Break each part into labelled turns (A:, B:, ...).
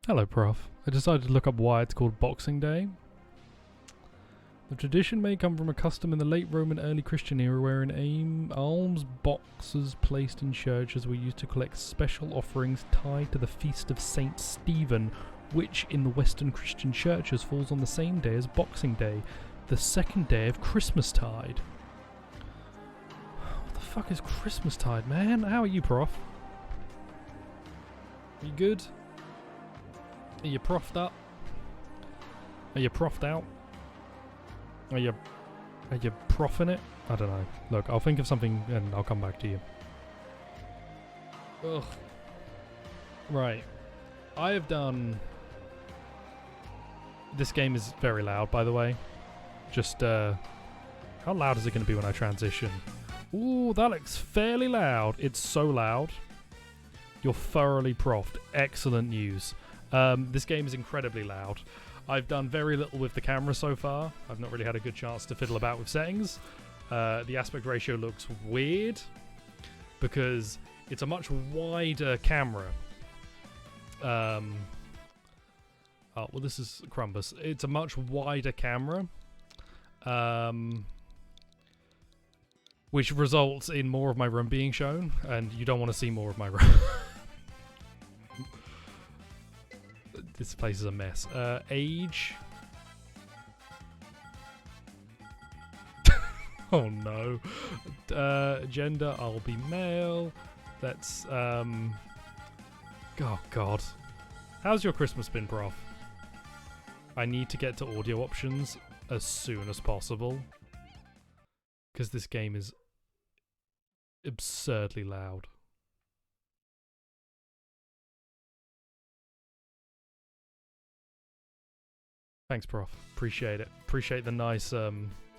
A: Hello, Prof. I decided to look up why it's called Boxing Day. The tradition may come from a custom in the late Roman early Christian era wherein alms boxes placed in churches were used to collect special offerings tied to the feast of Saint Stephen, which in the Western Christian churches falls on the same day as Boxing Day, the second day of Christmastide. What the fuck is Christmastide, man? How are you, Prof? Are you good? Are you profed up? Are you profed out? Are you proffing it? I don't know. Look, I'll think of something and I'll come back to you. Ugh. Right. I have done... This game is very loud, by the way. Just, how loud is it going to be when I transition? Ooh, that looks fairly loud. It's so loud. You're thoroughly profed. Excellent news. This game is incredibly loud. I've done very little with the camera so far. I've not really had a good chance to fiddle about with settings. The aspect ratio looks weird because it's a much wider camera. Oh, well, this is Crumbus. It's a much wider camera, which results in more of my room being shown, and you don't want to see more of my room. This place is a mess. Age. Oh no. Gender, I'll be male. Let's, oh god. How's your Christmas been, Prof? I need to get to audio options as soon as possible, because this game is absurdly loud. Thanks, Prof. Appreciate it. Appreciate the nice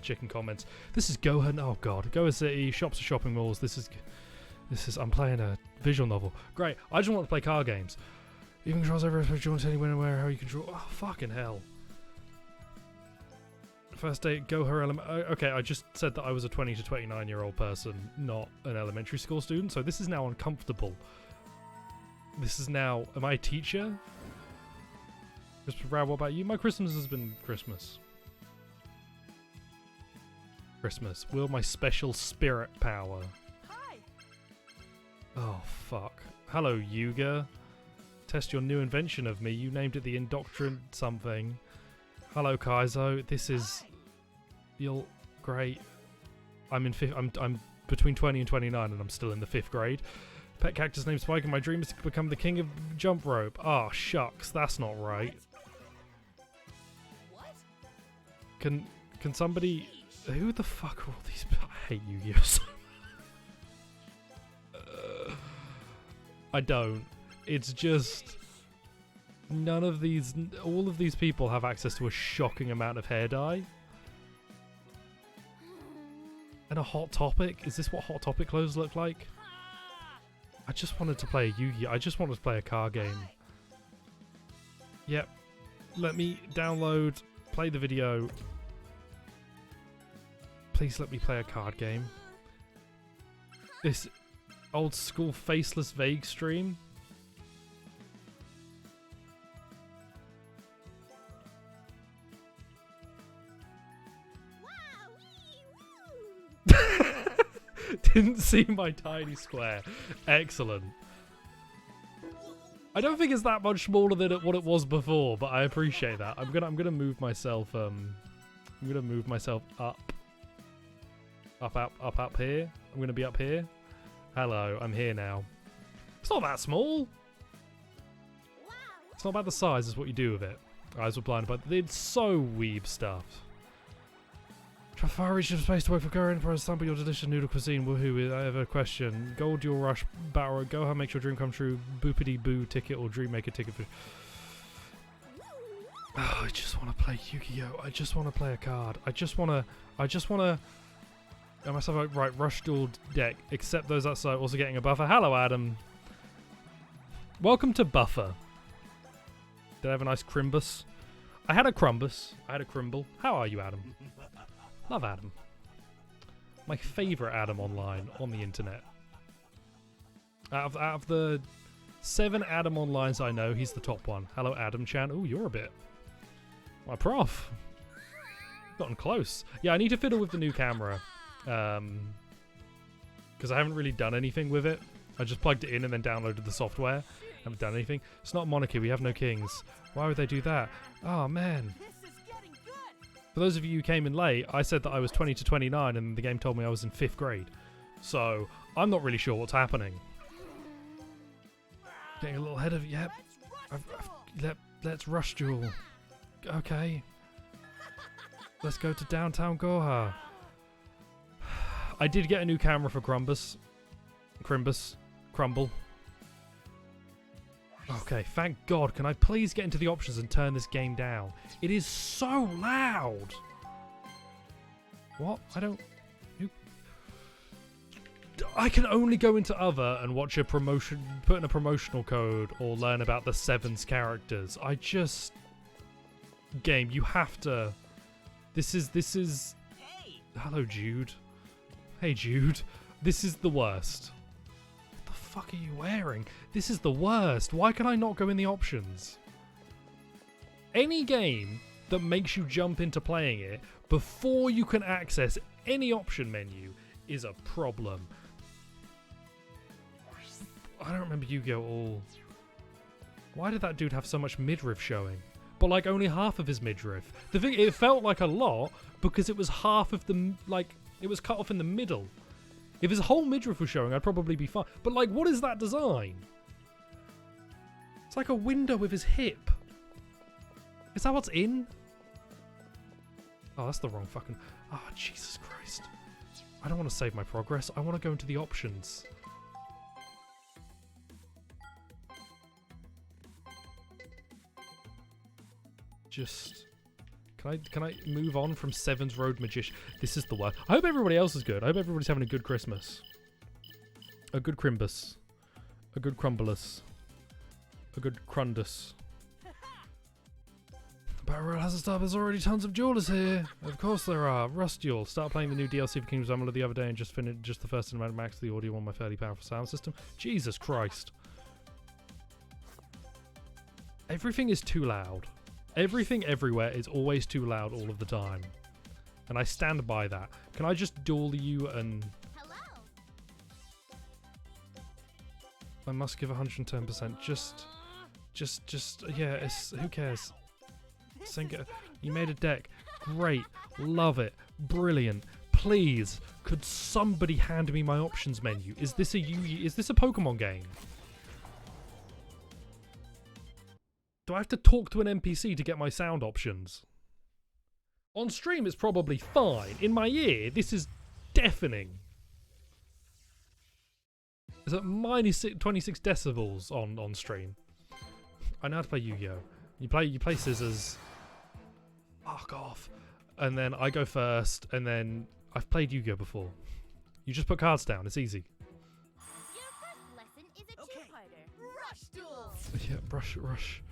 A: chicken comments. This is Gohan. Oh god, Goa City. Shops are shopping malls. This is. I'm playing a visual novel. Great. I just want to play card games. Even controls every aspect. You want to tell anywhere where how you control. Oh fucking hell. First date. Go her element. Okay, I just said that I was a 20 to 29-year-old person, not an elementary school student. So this is now uncomfortable. This is now. Am I a teacher? What about you? My Christmas has been Christmas. Christmas. Will my special spirit power. Hi. Oh, fuck. Hello, Yuga. Test your new invention of me. You named it the Indoctrinate something. Hello, Kaizo. This is... You'll... Great. I'm between 20 and 29 and I'm still in the 5th grade. Pet cactus named Spike and my dream is to become the king of jump rope. Oh, shucks. That's not right. Can somebody... Who the fuck are all these... I hate Yu-Gi-Oh! So I don't. It's just... None of these... All of these people have access to a shocking amount of hair dye. And a Hot Topic? Is this what Hot Topic clothes look like? I just wanted to play a Yu-Gi-Oh! I just wanted to play a card game. Yep. Let me download, play the video... Please let me play a card game. This old school faceless vague stream. Didn't see my tiny square. Excellent. I don't think it's that much smaller than what it was before, but I appreciate that. I'm gonna move myself. I'm gonna move myself up. Up here. I'm going to be up here. Hello, I'm here now. It's not that small. It's not about the size, it's what you do with it. Eyes were blinded by... It's so weeb stuff. Try far reach of space to work for Korean for sample your delicious noodle cuisine. Woohoo, I have a question. Gold Duel Rush Battle. Go ahead, makes your dream come true. Boopity boo ticket or dream maker ticket for... Oh, I just want to play Yu-Gi-Oh! I just want to play a card. I just want to... I must have a right rush duel deck, except those outside also getting a buffer. Hello, Adam. Welcome to Buffer. Did I have a nice Crimbus? I had a Crumbus. I had a Crimble. How are you, Adam? Love Adam. My favourite Adam online on the internet. Out of the 7 Adam Onlines I know. He's the top one. Hello, Adam Chan. Oh, you're a bit... my prof. Gotten close. Yeah, I need to fiddle with the new camera. Because I haven't really done anything with it. I just plugged it in and then downloaded the software. Haven't done anything. It's not a monarchy. We have no kings. Why would they do that? Oh, man. For those of you who came in late, I said that I was 20 to 29 and the game told me I was in 5th grade. So, I'm not really sure what's happening. Getting a little ahead of... Yep. Let's rush Duel. Okay. Let's go to downtown Goha. I did get a new camera for Crumble. Okay, thank God. Can I please get into the options and turn this game down? It is so loud. What? I can only go into other and watch a promotion, put in a promotional code or learn about the Sevens characters. Game, you have to... This is... Hello, Jude. Hey, Jude. This is the worst. What the fuck are you wearing? This is the worst. Why can I not go in the options? Any game that makes you jump into playing it before you can access any option menu is a problem. I don't remember Yu-Gi-Oh! All. Why did that dude have so much midriff showing? But like only half of his midriff. The thing, it felt like a lot because it was half of the, like, it was cut off in the middle. If his whole midriff was showing, I'd probably be fine. But like, what is that design? It's like a window with his hip. Is that what's in? Oh, that's the wrong fucking... Oh, Jesus Christ. I don't want to save my progress. I want to go into the options. Just... Can I move on from Seven's Road Magician? This is the worst. I hope everybody else is good. I hope everybody's having a good Christmas. A good Crimbus. A good Crumbulus. A good Crundus. Battle Royale hasn't started. There's already tons of duelers here. Of course there are. Rust Duel. Start playing the new DLC for Kingdoms Amalur the other day and just finished just the first cinematic max of the audio on my fairly powerful sound system. Jesus Christ. Everything is too loud. Everything everywhere is always too loud all of the time. And I stand by that. Can I just duel you and...
B: Hello.
A: I must give 110%. Yeah, who cares? You made a deck. Great. Love it. Brilliant. Please, could somebody hand me my options menu? Is this a Pokemon game? Do I have to talk to an NPC to get my sound options? On stream, it's probably fine. In my ear, this is deafening. It's at minus 26 decibels on stream. I know how to play Yu-Gi-Oh! You play scissors. Fuck off. And then I go first, and then I've played Yu-Gi-Oh! Before. You just put cards down. It's easy.
B: Your first lesson is a two-parter. Rush Duel.
A: Yeah, rush.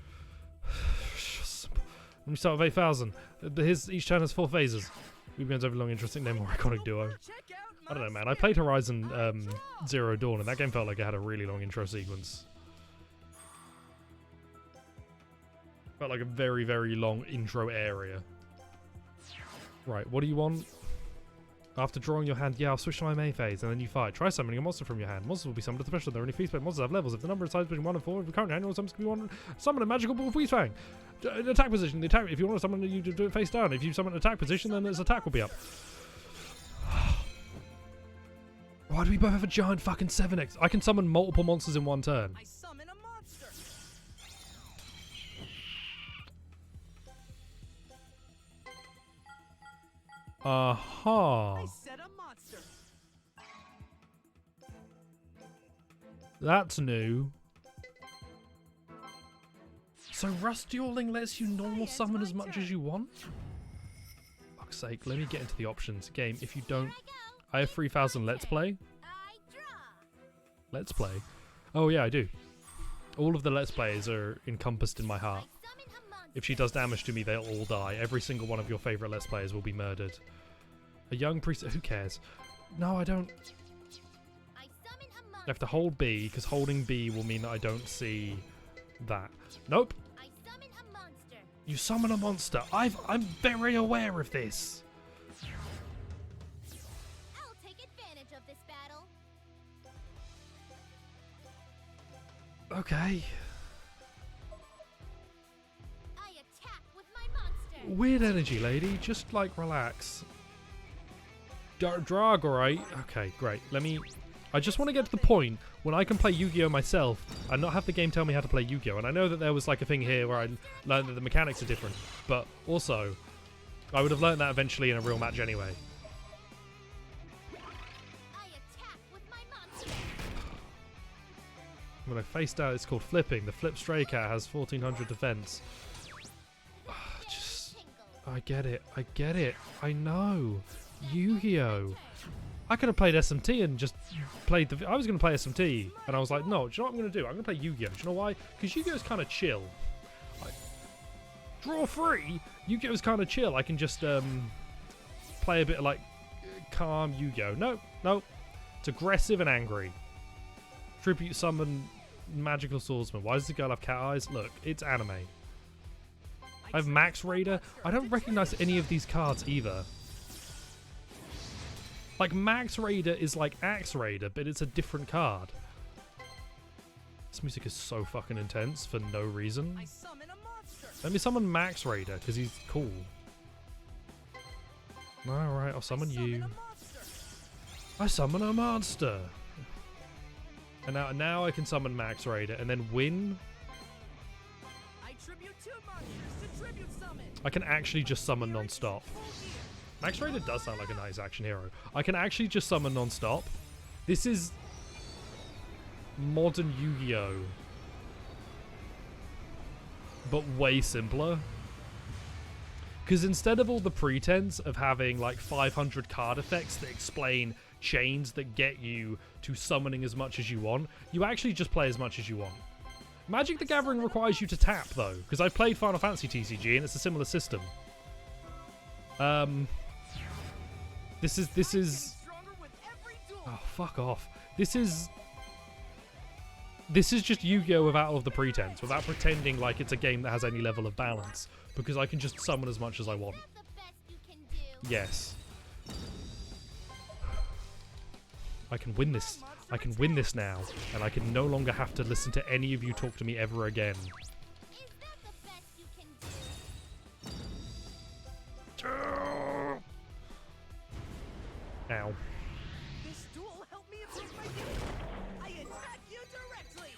A: Let me start with 8,000. Each turn has 4 phases. We begins over long, interesting, name more iconic duo. I don't know, man. I played Horizon Zero Dawn, and that game felt like it had a really long intro sequence. Felt like a very, very long intro area. Right, what do you want? After drawing your hand, yeah, I'll switch to my main phase, and then you fight. Try summoning a monster from your hand. Monsters will be summoned at the special. There are only feast monsters have levels. If the number is size between 1 and 4, if you currently annual summons can be 1, summon a magical ball feast fang. Attack position. The attack. If you want to summon, you do it face down. If you summon an attack position, then its attack will be up. Why do we both have a giant fucking 7x? I can summon multiple monsters in one turn.
C: I summon a monster.
A: Aha.
C: I said a monster.
A: That's new. So Rust Dueling lets you normal summon as much as you want? Fuck's sake, let me get into the options. Game, if you don't... I have 3,000 Let's Play. Let's Play? Oh yeah, I do. All of the Let's Plays are encompassed in my heart. If she does damage to me, they'll all die. Every single one of your favourite Let's Players will be murdered. A young priest... Who cares? No, I don't... I have to hold B, because holding B will mean that I don't see that. Nope.
B: I summon a monster.
A: You summon a monster. I'm very aware of this.
B: I'll take advantage of this battle.
A: Okay.
B: I attack with my monster.
A: Weird energy, lady. Just, like, relax. Dragorite. Okay, great. I just want to get to the point when I can play Yu-Gi-Oh! Myself and not have the game tell me how to play Yu-Gi-Oh! And I know that there was, like, a thing here where I learned that the mechanics are different. But also, I would have learned that eventually in a real match anyway.
B: I attack with my monster.
A: When I faced out, it's called flipping. The flip stray cat has 1400 defense. Just, I get it. I get it. I know. Yu-Gi-Oh! I could have played SMT and just played the... I was going to play SMT, and I was like, no, do you know what I'm going to do? I'm going to play Yu-Gi-Oh! Do you know why? Because Yu-Gi-Oh! is kind of chill. Like, draw free? Yu-Gi-Oh! is kind of chill. I can just play a bit of, like, calm Yu-Gi-Oh! No. It's aggressive and angry. Tribute summon magical swordsman. Why does the girl have cat eyes? Look, it's anime. I have Max Raider. I don't recognize any of these cards either. Like, Max Raider is like Axe Raider, but it's a different card. This music is so fucking intense for no reason.
C: I summon a monster.
A: Let me summon Max Raider, because he's cool. Alright, I'll summon you. I summon a monster. And now I can summon Max Raider, and then win.
C: I tribute two monsters to tribute summon.
A: I can actually just summon non-stop. Max Raider does sound like a nice action hero. I can actually just summon non-stop. This is modern Yu-Gi-Oh! But way simpler. Because instead of all the pretense of having like 500 card effects that explain chains that get you to summoning as much as you want, you actually just play as much as you want. Magic the Gathering requires you to tap though, because I've played Final Fantasy TCG and it's a similar system. This is oh, fuck off. This is just Yu-Gi-Oh! Without all of the pretense, without pretending like it's a game that has any level of balance, because I can just summon as much as I want. Yes. I can win this. I can win this now, and I can no longer have to listen to any of you talk to me ever again. Ow.
C: This duel helped me improve my game. I attack you directly.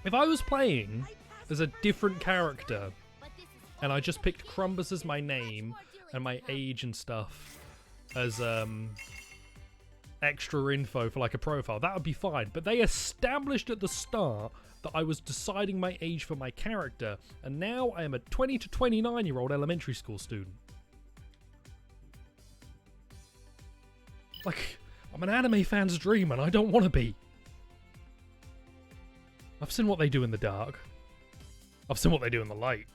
A: If I was playing as a different character, and I just picked Crumbus as my name, and my age and stuff as extra info for like a profile, that would be fine. But they established at the start that I was deciding my age for my character, and now I am a 20 to 29-year-old elementary school student. Like, I'm an anime fan's dream and I don't want to be. I've seen what they do in the dark. I've seen what they do in the light.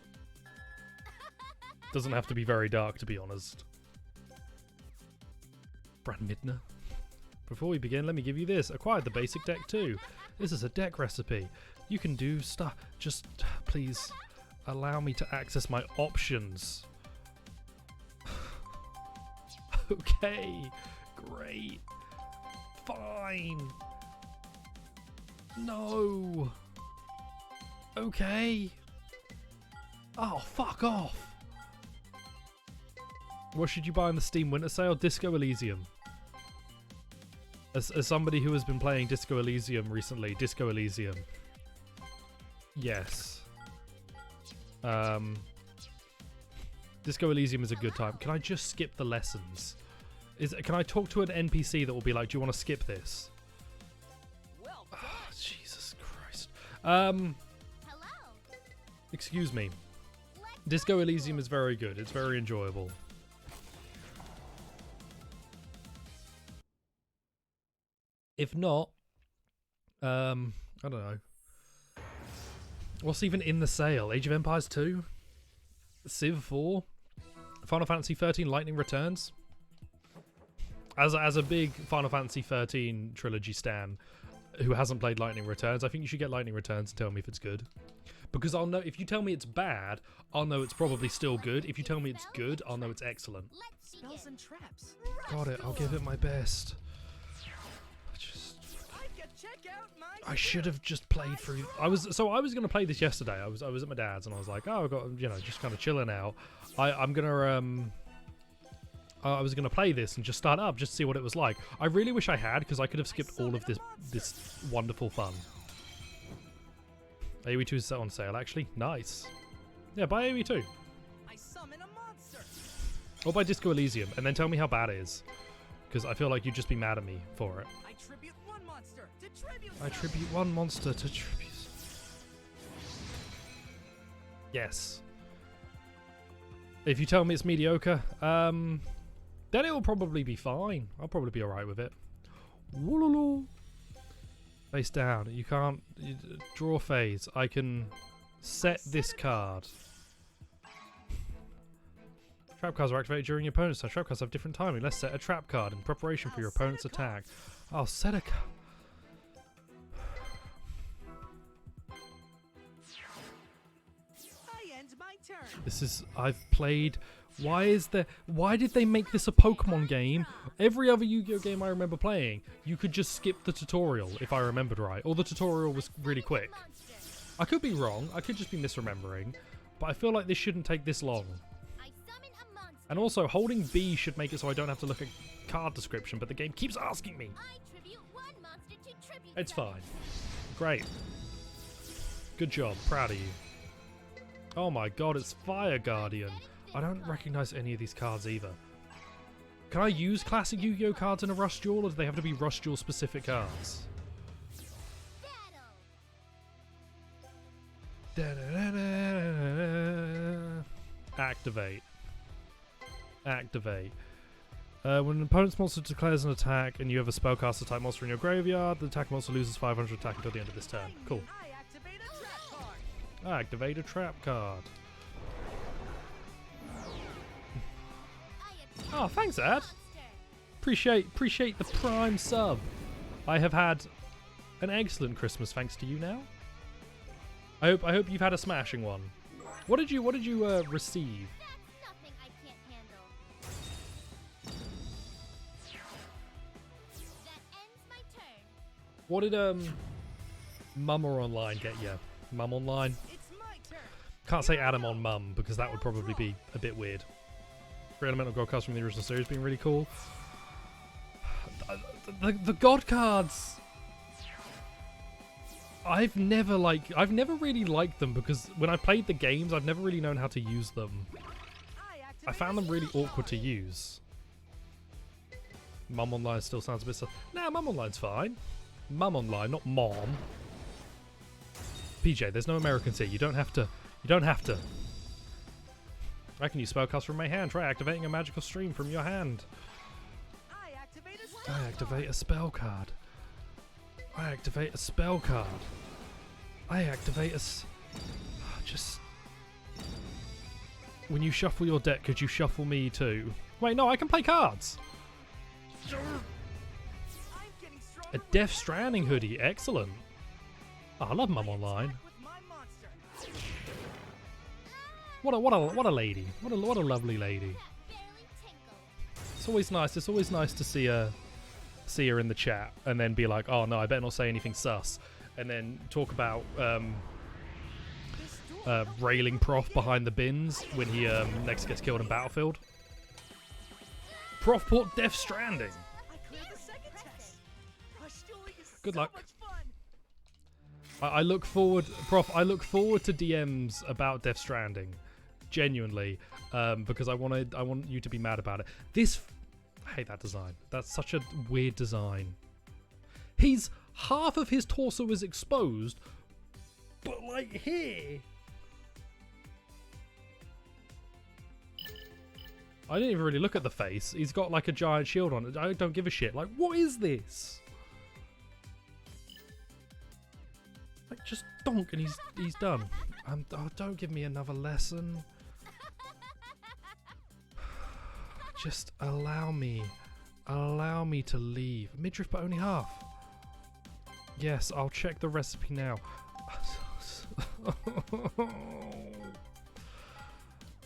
A: Doesn't have to be very dark, to be honest. Brad Midner. Before we begin, let me give you this. Acquired the basic deck too. This is a deck recipe. You can do stuff. Just please allow me to access my options. Okay. Great. Fine. No. Okay. Oh, fuck off. What should you buy in the Steam Winter Sale? Disco Elysium. As somebody who has been playing Disco Elysium recently, Disco Elysium. Yes. Disco Elysium is a good time. Can I just skip the lessons? Can I talk to an NPC that will be like, do you want to skip this?
C: Well,
A: Oh, Jesus Christ.
B: Hello.
A: Excuse me. Disco Elysium is very good. It's very enjoyable. If not, I don't know. What's even in the sale? Age of Empires 2? Civ 4? Final Fantasy 13 Lightning Returns? As a big Final Fantasy 13 trilogy stan who hasn't played Lightning Returns, I think you should get Lightning Returns and tell me if it's good. Because I'll know, if you tell me it's bad, I'll know it's probably still good. If you tell me it's good, I'll know it's excellent.
C: Spells and traps.
A: Got it, I'll give it my best. I should have just played through. I was going to play this yesterday. I was at my dad's and I was like, oh, I got, you know, just kind of chilling out. I'm gonna I was gonna play this and just start up, just see what it was like. I really wish I had, because I could have skipped all of this wonderful fun. AoE2 is on sale, actually. Nice. Yeah, buy AoE2.
C: I summon a monster.
A: Or buy Disco Elysium, and then tell me how bad it is. Because I feel like you'd just be mad at me for it.
C: I tribute one monster to tribute.
A: I tribute one monster to tribute. Yes. If you tell me it's mediocre, then it will probably be fine. I'll probably be alright with it. Woololo. Face down. You can't draw phase. I can set this card. Trap cards are activated during your opponent's turn. Trap cards have different timing. Let's set a trap card in preparation for your opponent's attack. I'll set a card. This is, I've played, why did they make this a Pokemon game? Every other Yu-Gi-Oh game I remember playing, you could just skip the tutorial, if I remembered right. Or the tutorial was really quick. I could be wrong, I could just be misremembering, but I feel like this shouldn't take this long. And also, holding B should make it so I don't have to look at card description, but the game keeps asking me. It's fine. Great. Good job, proud of you. Oh my god, it's Fire Guardian. I don't recognize any of these cards either. Can I use classic Yu-Gi-Oh cards in a Rush Duel, or do they have to be Rush Duel specific cards? Activate. Activate. When an opponent's monster declares an attack and you have a spellcaster type monster in your graveyard, the attack monster loses 500 attack until the end of this turn. Cool. Activate a trap card. Oh, thanks, Ad. Appreciate the prime sub. I have had an excellent Christmas thanks to you now. I hope you've had a smashing one. What did you receive? What did Mum or Online get you? Mum Online? Can't say Adam on Mum because that would probably be a bit weird. 3 elemental god cards from the original series being really cool. The god cards. I've never really liked them because when I played the games, I've never really known how to use them. I found them really awkward to use. Mum Online still sounds a bit. Nah, Mum Online's fine. Mum Online, not Mom. PJ, there's no Americans here. You don't have to. You don't have to. I can use spellcast from my hand. Try activating a magical stream from your hand. I activate a spell card. I activate a spell card. I activate a. Just. When you shuffle your deck, could you shuffle me too? Wait, no, I can play cards. A Death Stranding hoodie, excellent. Oh, I love Mum Online. What a lady. What a lovely lady. It's always nice. It's always nice to see her in the chat and then be like, oh no, I better not say anything sus, and then talk about railing Prof behind the bins when he next gets killed in Battlefield. Prof bought Death Stranding. Good luck. I look forward, Prof. I look forward to DMs about Death Stranding, genuinely, because I want you to be mad about it. I hate that design. That's such a weird design. Half of his torso is exposed, but like here. I didn't even really look at the face. He's got like a giant shield on it. I don't give a shit. Like, what is this? Like, just donk and he's done. Oh, don't give me another lesson. Just allow me Allow me to leave. Midriff, but only half. Yes, I'll check the recipe now.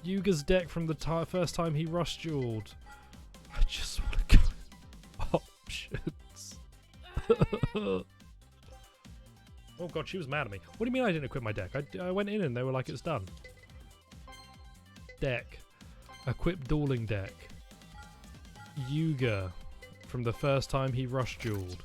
A: Yuga's deck from the first time he rush dueled. I just want to go options. Oh god, she was mad at me. What do you mean I didn't equip my deck? I went in and they were like, it's done. Deck. Equip dueling deck. Yuga from the first time he rush dueled.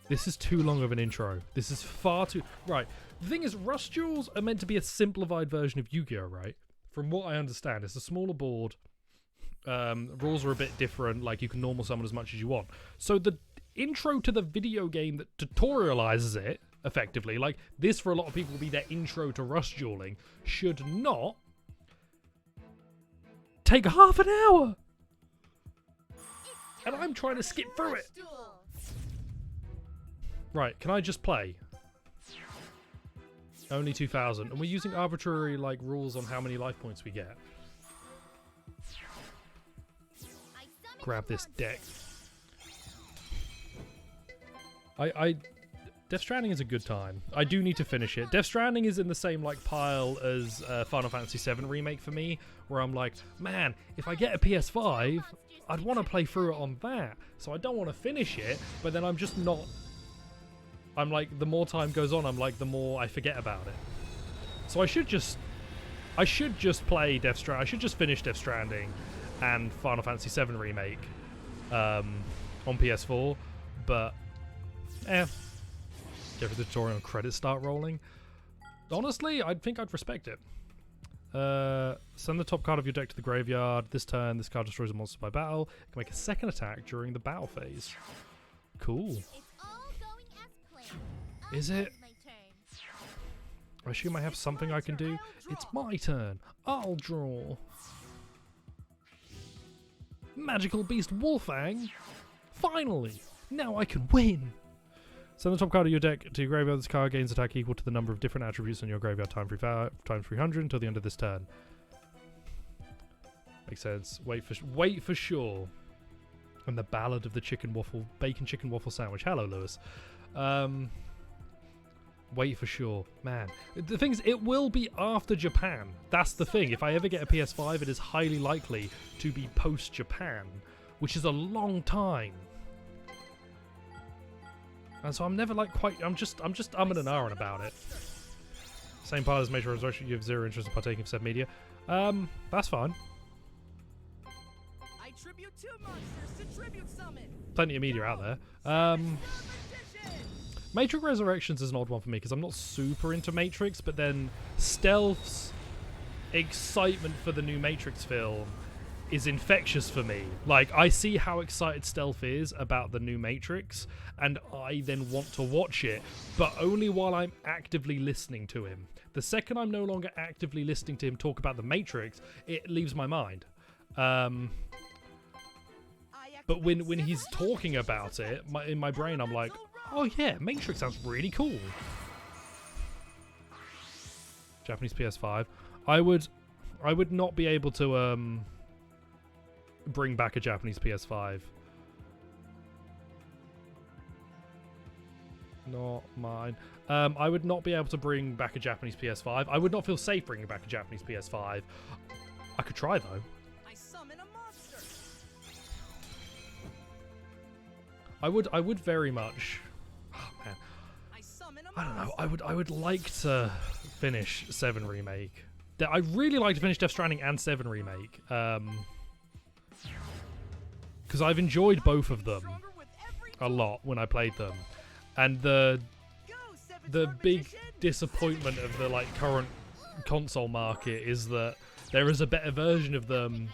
A: This is too long of an intro. This is far too... Right. The thing is, rush duels are meant to be a simplified version of Yu-Gi-Oh, right? From what I understand, it's a smaller board. Rules are a bit different. Like, you can normal summon as much as you want. So the intro to the video game that tutorializes it, effectively, like, this for a lot of people will be their intro to rush dueling, should not take half an hour. And I'm trying to skip through it. Right, can I just play? Only 2,000. And we're using arbitrary, like, rules on how many life points we get. Grab this deck. Death Stranding is a good time. I do need to finish it. Death Stranding is in the same, like, pile as Final Fantasy VII Remake for me, where I'm like, man, if I get a PS5, I'd want to play through it on that. So I don't want to finish it, but then I'm just not... I'm like, the more time goes on, I'm like, the more I forget about it. So I should just play Death Stranding. I should just finish Death Stranding and Final Fantasy VII Remake on PS4. But, get the tutorial and credits start rolling. Honestly, I think I'd respect it. Send the top card of your deck to the graveyard. This turn, this card destroys a monster by battle. You can make a second attack during the battle phase. Cool. Is it? I assume I have something I can do. It's my turn. I'll draw. Magical Beast Wolfang. Finally. Now I can win. Send the top card of your deck to your graveyard. This card gains attack equal to the number of different attributes in your graveyard times 300 until the end of this turn. Makes sense. Wait for sure. And the Ballad of the Bacon Chicken Waffle Sandwich. Hello, Lewis. Wait for sure. Man. The thing is, it will be after Japan. That's the thing. If I ever get a PS5, it is highly likely to be post-Japan, which is a long time. And so I'm never like quite... I'm just umming and ahhing about it. Same part as Major Resurrection. You have zero interest in partaking of said media. That's fine.
C: I tribute two monsters to tribute summon.
A: Plenty of media out there. Matrix Resurrections is an odd one for me because I'm not super into Matrix, but then Stealth's excitement for the new Matrix film is infectious for me. Like, I see how excited Stealth is about the new Matrix, and I then want to watch it, but only while I'm actively listening to him. The second I'm no longer actively listening to him talk about the Matrix, it leaves my mind. But when he's talking about it, in my brain I'm like, oh yeah, Matrix sounds really cool. Japanese PS5. I would not be able to bring back a Japanese PS5. Not mine. I would not be able to bring back a Japanese PS5. I would not feel safe bringing back a Japanese PS5. I could try though.
C: I summon a monster.
A: I would very much. Oh man. I don't know. I would like to finish 7 Remake. I'd really like to finish Death Stranding and 7 Remake. Because I've enjoyed both of them a lot when I played them. And the big disappointment of the like current console market is that there is a better version of them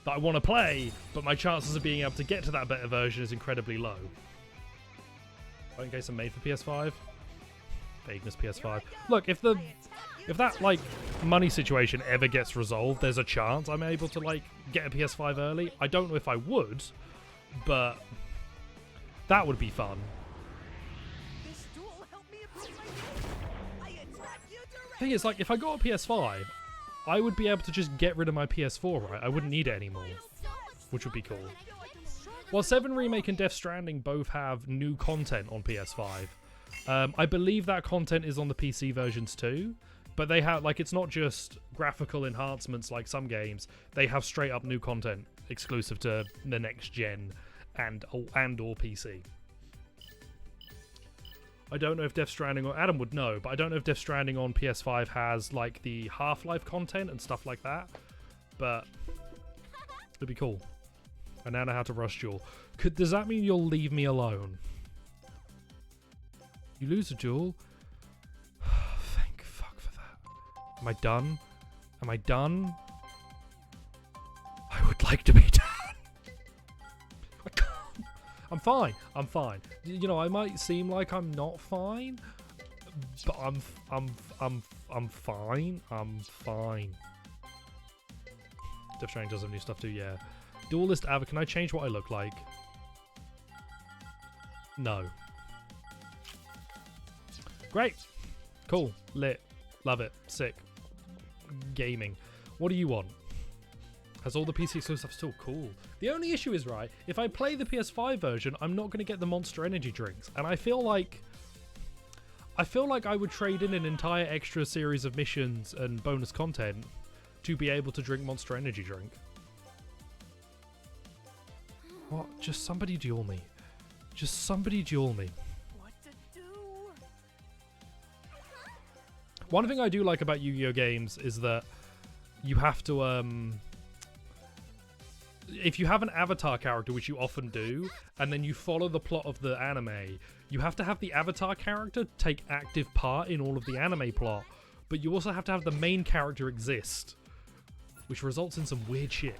A: that I want to play, but my chances of being able to get to that better version is incredibly low. In case I'm made for PS5. Vagueness PS5. Look, if that like money situation ever gets resolved, there's a chance I'm able to like get a PS5 early. I don't know if I would, but that would be fun.
C: This duel helped me improve my game. I attack you directly.
A: Thing is, like, if I got a PS5, I would be able to just get rid of my PS4, right? I wouldn't need it anymore, which would be cool. Well, 7 Remake and Death Stranding both have new content on PS5. I believe that content is on the PC versions too, but they have, like, it's not just graphical enhancements like some games. They have straight up new content exclusive to the next gen and or PC. I don't know if Death Stranding, or Adam would know, but I don't know if Death Stranding on PS5 has like the Half-Life content and stuff like that, but it'd be cool. I now know how to rush duel. Does that mean you'll leave me alone? You lose a duel? Thank fuck for that. Am I done? Am I done? I would like to be done. I can't. I'm fine. I'm fine. You know, I might seem like I'm not fine, but I'm fine. I'm fine. Death Stranding does have new stuff too, yeah. Duelist Ava, can I change what I look like? No. Great. Cool. Lit. Love it. Sick. Gaming. What do you want? Has all the PC exclusive stuff still cool. The only issue is, right, if I play the PS5 version, I'm not going to get the Monster Energy drinks. And I feel like I would trade in an entire extra series of missions and bonus content to be able to drink Monster Energy drink. What? Just somebody duel me. Just somebody duel me.
C: What to do?
A: One thing I do like about Yu-Gi-Oh games is that you have to, if you have an avatar character, which you often do, and then you follow the plot of the anime, you have to have the avatar character take active part in all of the anime plot, but you also have to have the main character exist, which results in some weird shit.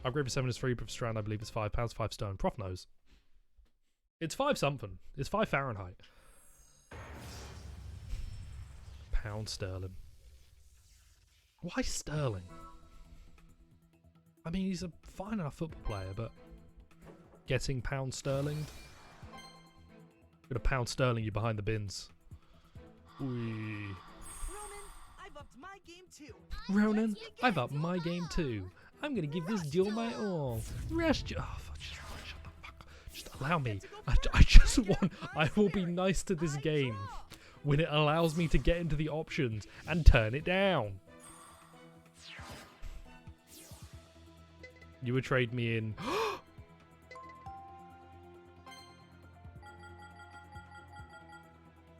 A: Upgrade for 7 is free, but for Strand I believe it's £5, 5 stone. Prof knows. It's 5 something. It's 5 Fahrenheit. Pound sterling. Why sterling? I mean, he's a fine enough football player, but getting pound sterling. I'm gonna pound sterling you behind the bins. Ooh.
C: Ronan, I've upped my game too.
A: Ronan, I've upped my game too. I'm gonna give this duel my all. Rush duel. Oh, shut the fuck up. Just allow me. I just want. I will be nice to this game when it allows me to get into the options and turn it down. You would trade me in.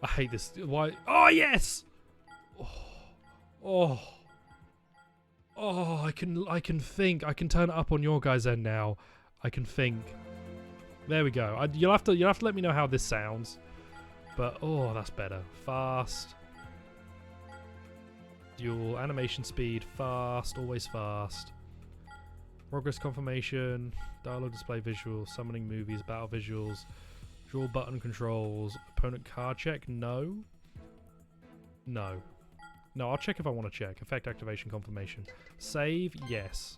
A: I hate this. Why? Oh yes. Oh. Oh, I can think. I can turn it up on your guys' end now. I can think. There we go. You'll have to let me know how this sounds. But oh, that's better. Fast. Dual animation speed. Fast. Always fast. Progress confirmation. Dialogue display visuals. Summoning movies. Battle visuals. Draw button controls. Opponent card check. No. No. No, I'll check if I want to check. Effect activation confirmation. Save, yes.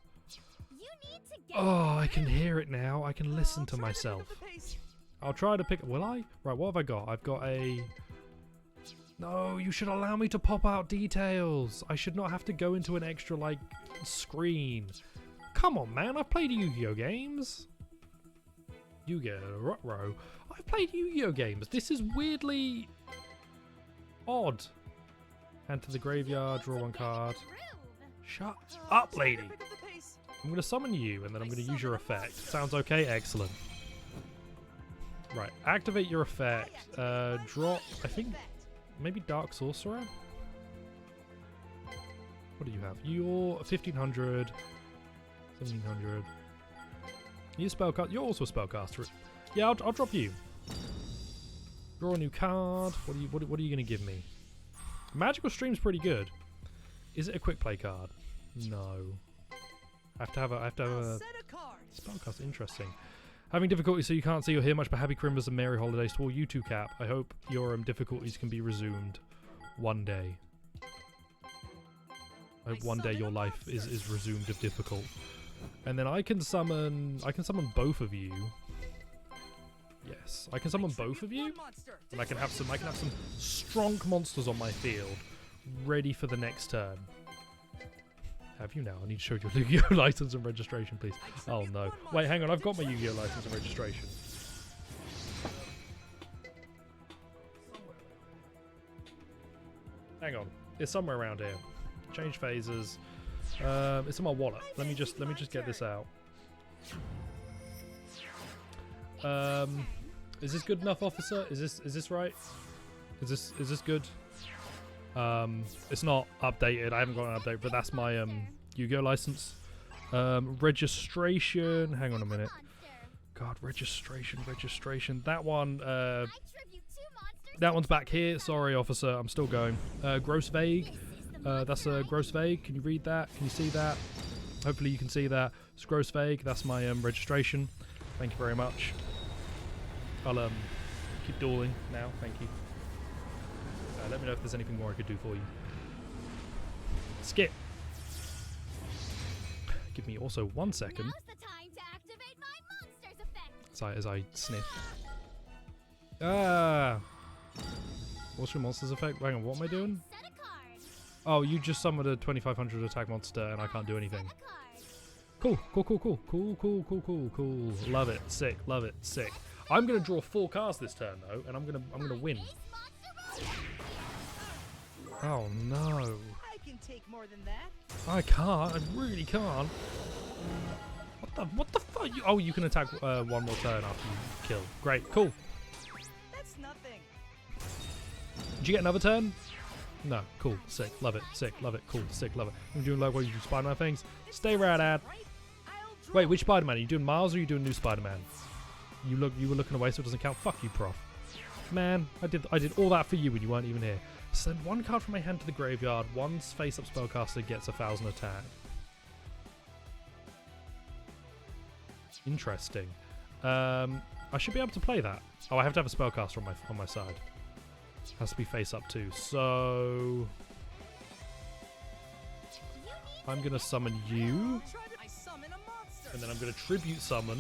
A: Oh, I can hear it now. I can listen to myself. I'll try to pick... Will I? Right, what have I got? I've got a... No, you should allow me to pop out details. I should not have to go into an extra, like, screen. Come on, man. I've played Yu-Gi-Oh games. Yu-Gi-Oh! Ruh-roh. I've played Yu-Gi-Oh games. This is weirdly... odd. Hand to the graveyard, draw one card. Shut up, lady! I'm going to summon you, and then I'm going to use your effect. Sounds okay? Excellent. Right, activate your effect. Drop, I think, maybe Dark Sorcerer? What do you have? You're 1500, 1700. You spellcast. You're also a spellcaster. Yeah, I'll drop you. Draw a new card. What are you going to give me? Magical Stream's pretty good. Is it a quick play card? No. I have to have a spellcast. Interesting. Having difficulty so you can't see or hear much, but happy Christmas and Merry Holidays to all you two, Cap. I hope your difficulties can be resumed one day. I hope one day your life is resumed if difficult. And then I can summon both of you. Yes, I can summon both of you, and I can have some strong monsters on my field, ready for the next turn. Have you now? I need to show your Yu-Gi-Oh license and registration, please. Oh no. Wait, hang on. I've got my Yu-Gi-Oh license and registration. Hang on. It's somewhere around here. Change phases. It's in my wallet. Let me just get this out. Is this good enough, officer? Is this right? Is this good? It's not updated. I haven't got an update, but that's my Yu-Gi-Oh license. Registration. Hang on a minute. God, registration. That one. That one's back here. Sorry, officer. I'm still going. Gross vague. That's a gross vague. Can you read that? Can you see that? Hopefully you can see that. It's gross vague. That's my registration. Thank you very much. I'll keep dueling now. Thank you. Let me know if there's anything more I could do for you. Skip. Give me also 1 second.
B: Now's the time to activate my monsters effect.
A: As I sniff. Ah. What's your monsters effect? Hang on, what am I doing?
B: Set a card.
A: Oh, you just summoned a 2500 attack monster and I can't do anything.
B: Set a card.
A: Cool. Love it. Sick. Love it. Sick. I'm gonna draw 4 cards this turn though, and I'm gonna win.
B: Ace monster roll.
A: Oh no.
C: I can take more than that.
A: I can't. I really can't. What the fuck? Oh, you can attack 1 more turn after you kill. Great. Cool.
C: That's nothing.
A: Did you get another turn? No. Cool. Sick. Love it. Sick. Love it. Cool. Sick. Love it. I'm doing like what you do Spider-Man things. Stay right at.
C: Right? I'll draw.
A: Wait, which Spider-Man? Are you doing Miles or are you doing new Spider-Man? You were looking away, so it doesn't count. Fuck you, prof. Man, I did all that for you when you weren't even here. Send 1 card from my hand to the graveyard. 1 face-up spellcaster gets 1000 attack. Interesting. I should be able to play that. Oh, I have to have a spellcaster on my side. Has to be face-up too. So I'm gonna summon you,
C: I summon a monster.
A: and then I'm gonna tribute summon.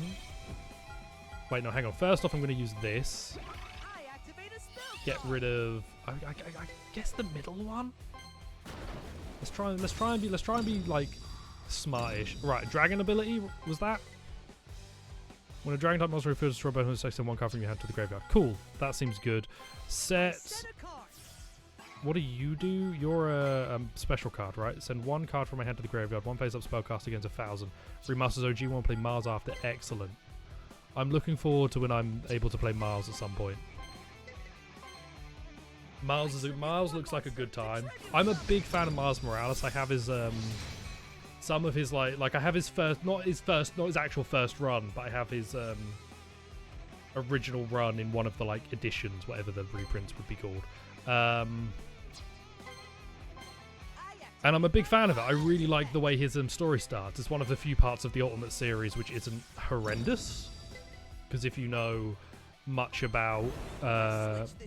A: Wait, no, hang on. First off, I'm going to use this.
C: I activate a spell.
A: Get rid of. I guess the middle one. Let's try and be like smartish. Right, dragon ability was that? When a dragon type monster refers to a bonus sex, send 1 card from your hand to the graveyard. Cool, that seems good. Set.
C: Set a card.
A: What do you do? You're a special card, right? Send 1 card from my hand to the graveyard. 1 face-up spellcast against 1000. Remasters OG. 1 play Mars after. Excellent. I'm looking forward to when I'm able to play Miles at some point. Miles looks like a good time. I'm a big fan of Miles Morales. I have his some of his like I have his not his actual first run, but I have his original run in one of the like editions, whatever the reprints would be called. And I'm a big fan of it. I really like the way his story starts. It's one of the few parts of the Ultimate series which isn't horrendous. Because if you know much about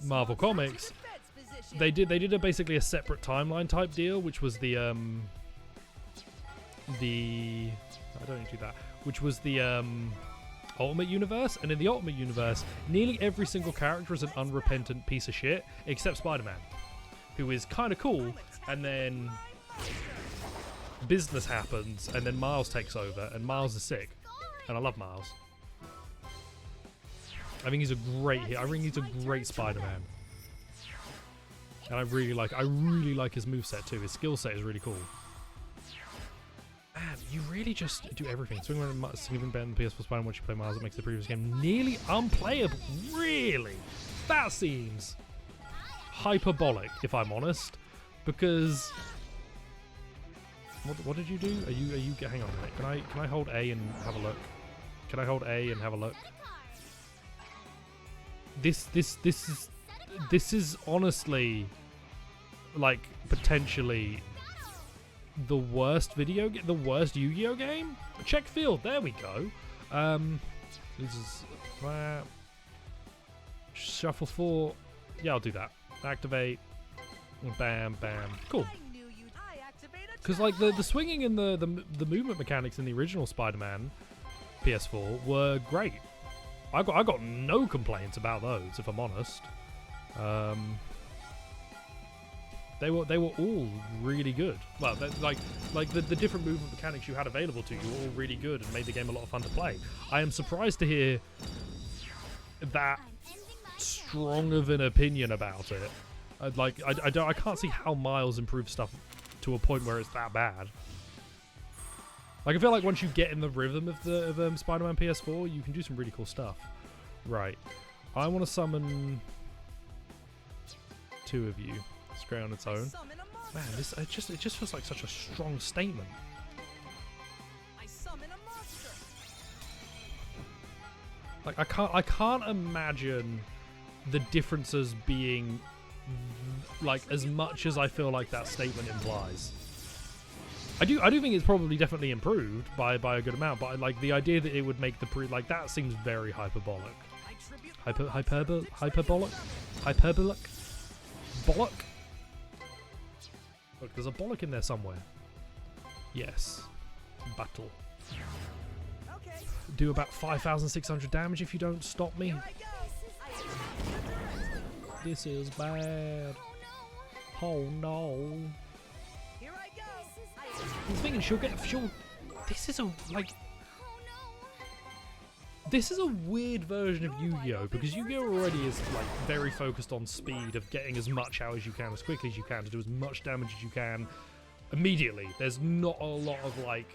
A: Marvel Comics, they did basically a separate timeline type deal, which was the I don't need to do that. Which was the Ultimate Universe, and in the Ultimate Universe, nearly every single character is an unrepentant piece of shit, except Spider-Man, who is kind of cool, and then business happens, and then Miles takes over, and Miles is sick, and I love Miles. I think he's a great hit. I think he's a great Spider-Man. And I really like his moveset too. His skill set is really cool. Man, you really just do everything. Swing around even better than the PS4 Spider-Man once you play Miles, it makes the previous game nearly unplayable. Really? That seems hyperbolic, if I'm honest. Because what did you do? Are you hang on a minute. Can I hold A and have a look? Can I hold A and have a look? This is honestly like potentially the worst the worst Yu-Gi-Oh game. Check field, there we go. This is shuffle 4. Yeah, I'll do that. Activate. Bam, bam. Cool. Because like the swinging and the movement mechanics in the original Spider-Man PS4 were great. I got no complaints about those, if I'm honest. They were all really good. Well, like the different movement mechanics you had available to you were all really good and made the game a lot of fun to play. I am surprised to hear that strong of an opinion about it. I can't see how Miles improved stuff to a point where it's that bad. Like, I feel like once you get in the rhythm of Spider-Man PS4, you can do some really cool stuff. Right. I want to summon 2 of you. It's great on its own. Man, it just feels like such a strong statement.
C: I summon a monster.
A: Like, I can't imagine the differences being like as much as I feel like that statement implies. I do think it's probably definitely improved by a good amount, but like the idea that it would make the like that seems very hyperbolic. Hyperbolic? Bollock? Look, there's a bollock in there somewhere. Yes. Battle.
C: Okay.
A: Do about 5,600 damage if you don't stop me.
C: Here I go.
A: This is bad. Oh no.
C: Here I go.
A: I'm thinking she'll. This is a like. This is a weird version of Yu-Gi-Oh! Because Yu-Gi-Oh! Already is like very focused on speed of getting as much out as you can, as quickly as you can, to do as much damage as you can immediately. There's not a lot of like.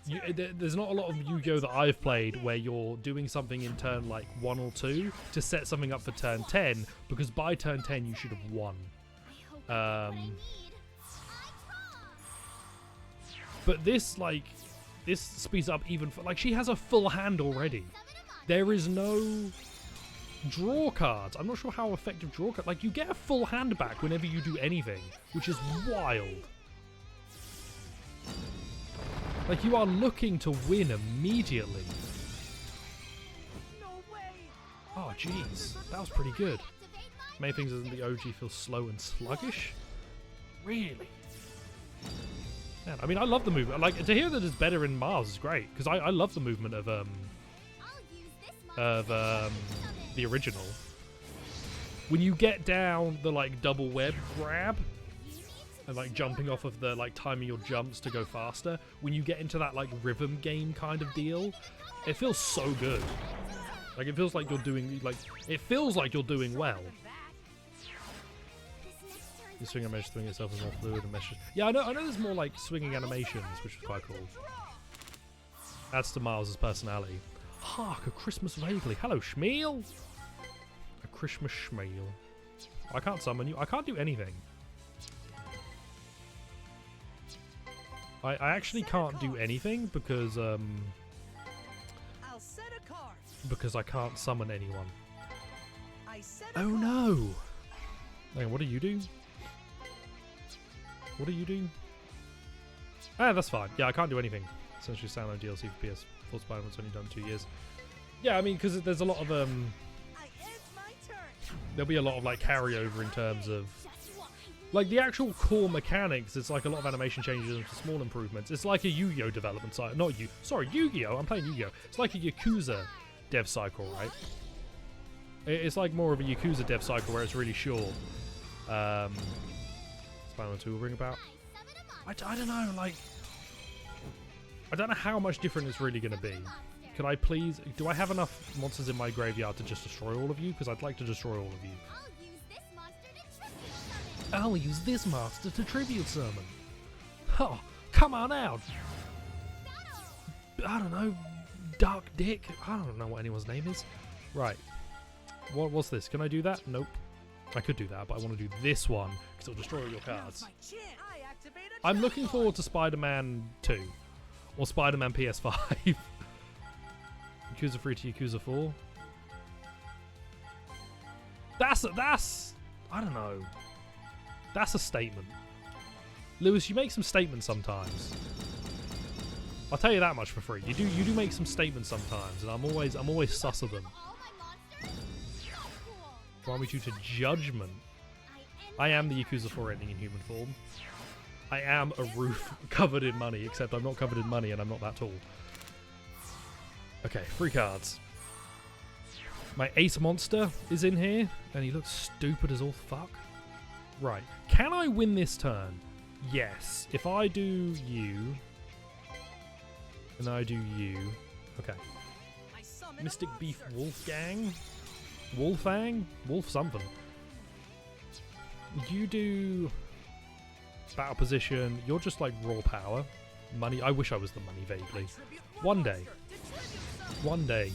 A: There's not a lot of Yu-Gi-Oh! That I've played where you're doing something in turn like 1 or 2 to set something up for turn 10, because by turn 10 you should have won. But this speeds up even for, like, she has a full hand already. There is no draw cards. I'm not sure how effective draw cards. Like, you get a full hand back whenever you do anything, which is wild. Like, you are looking to win immediately.
C: No way.
A: Oh, jeez. That was pretty good. Main things is the OG feels slow and sluggish. Really? Man, I mean, I love the movement. Like, to hear that it's better in Mars is great, because I love the movement of the original. When you get down the like double web grab and like jumping off of the like timing your jumps to go faster, when you get into that like rhythm game kind of deal, it feels so good. Like, it feels like you're doing well. You swing a mesh, swing itself is more fluid and meshes. Yeah, I know there's more like swinging animations, which is quite cool. Adds to Miles' personality. Hark, a Christmas vaguely. Hello, Schmeal. A Christmas Schmeal. I can't summon you. I can't do anything. I actually can't do anything because
C: I'll set a card.
A: because I can't summon anyone.
C: I set a
A: Oh
C: card.
A: no! Hang on, what do you do? What do you do? Ah, that's fine. Yeah, I can't do anything. Essentially, standalone DLC for PS4 Spider-Man's only done 2 years. Yeah, I mean, because there's a lot of
C: I end my turn.
A: there'll be a lot of like carryover in terms of like the actual core mechanics. It's like a lot of animation changes and small improvements. It's like a Yu-Gi-Oh development cycle. Not you. Sorry, Yu-Gi-Oh. I'm playing Yu-Gi-Oh. It's like a Yakuza dev cycle, right? It's like more of a Yakuza dev cycle where it's really short. Spider-Man 2 will bring about. I don't know, like, I don't know how much different it's really going to be. Could I please, do I have enough monsters in my graveyard to just destroy all of you? Because I'd like to destroy all of you. I'll use this monster to tribute summon. Oh, come on out. I don't know, Dark Dick. I don't know what anyone's name is. Right. What's this? Can I do that? Nope. I could do that, but I want to do this one because it'll destroy all your cards. I'm looking forward to Spider-Man 2 or Spider-Man PS5. Yakuza 3 to Yakuza 4. That's I don't know. That's a statement. Lewis, you make some statements sometimes. I'll tell you that much for free. You do make some statements sometimes, and I'm always sus of them. Draw me to Judgment. I am the Yakuza 4 ending in human form. I am a roof covered in money, except I'm not covered in money and I'm not that tall. Okay, 3 cards. My ace monster is in here, and he looks stupid as all fuck. Right. Can I win this turn? Yes. If I do you... And I do you... Okay. Mystic Beef Wolfgang? Wolfang? Wolf something. You do... Battle position. You're just like raw power. Money. I wish I was the money vaguely. One day. One day.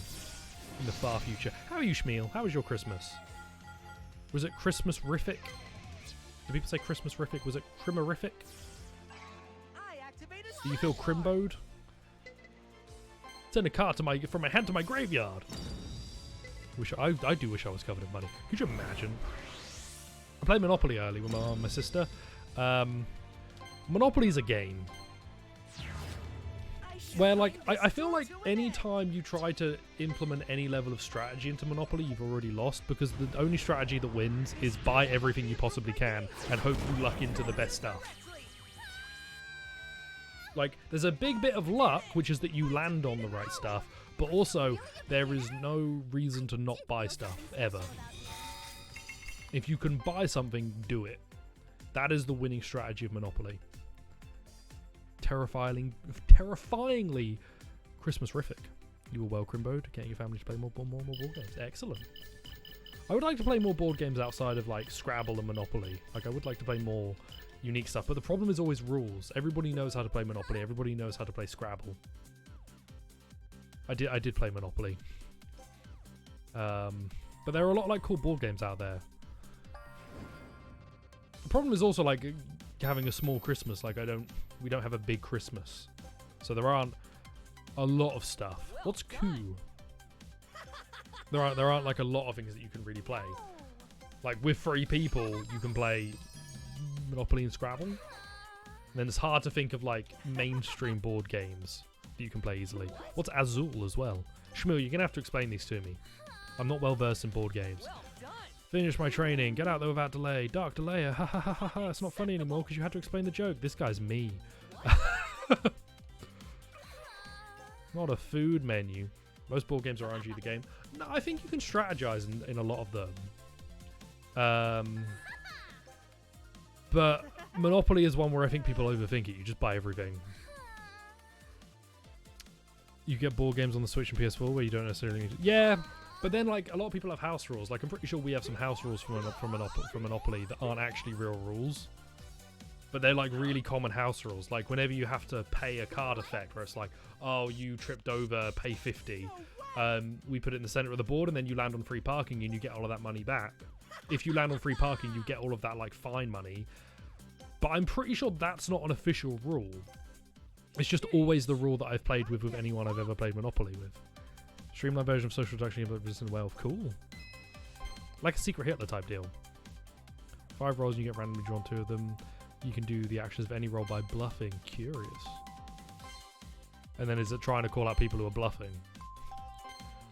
A: In the far future. How are you, Shmeal? How was your Christmas? Was it Christmas-rific? Do people say Christmas-rific? Was it Crimerific? Do you feel crimboed? Send a card to from my hand to my graveyard. I do wish I was covered in money. Could you imagine? I played Monopoly early with my mum and my sister. Monopoly's a game where, like, I feel like any time you try to implement any level of strategy into Monopoly, you've already lost, because the only strategy that wins is buy everything you possibly can and hope you luck into the best stuff. Like, there's a big bit of luck, which is that you land on the right stuff, but also there is no reason to not buy stuff, ever. If you can buy something, do it. That is the winning strategy of Monopoly. Terrifyingly Christmas-rific. You were well crimboed, getting your family to play more board games. Excellent. I would like to play more board games outside of, like, Scrabble and Monopoly. Like, I would like to play more unique stuff, but the problem is always rules. Everybody knows how to play Monopoly. Everybody knows how to play Scrabble. I did play Monopoly. But there are a lot of, like, cool board games out there. The problem is also, like, having a small Christmas. Like, we don't have a big Christmas, so there aren't a lot of stuff. What's coup? There aren't like a lot of things that you can really play. Like, with 3 people, you can play Monopoly and Scrabble. And then it's hard to think of, like, mainstream board games that you can play easily. What's Azul as well? Shmuel, you're gonna have to explain these to me. I'm not well versed in board games. Finish my training. Get out there without delay. Dark delay. Ha ha ha ha ha. It's not funny anymore because you had to explain the joke. This guy's me. Not a food menu. Most board games are RNG the game. No, I think you can strategize in a lot of them. But Monopoly is one where I think people overthink it. You just buy everything. You get board games on the Switch and PS4 where you don't necessarily need to... Yeah, but then, like, a lot of people have house rules. Like, I'm pretty sure we have some house rules from Monopoly that aren't actually real rules. But they're, like, really common house rules. Like, whenever you have to pay a card effect where it's like, oh, you tripped over, pay 50. We put it in the center of the board and then you land on free parking and you get all of that money back. If you land on free parking, you get all of that, like, fine money. But I'm pretty sure that's not an official rule. It's just always the rule that I've played with anyone I've ever played Monopoly with. Streamlined version of social deduction in wealth. Cool. Like a secret Hitler type deal. 5 rolls and you get randomly drawn 2 of them. You can do the actions of any roll by bluffing. Curious. And then is it trying to call out people who are bluffing?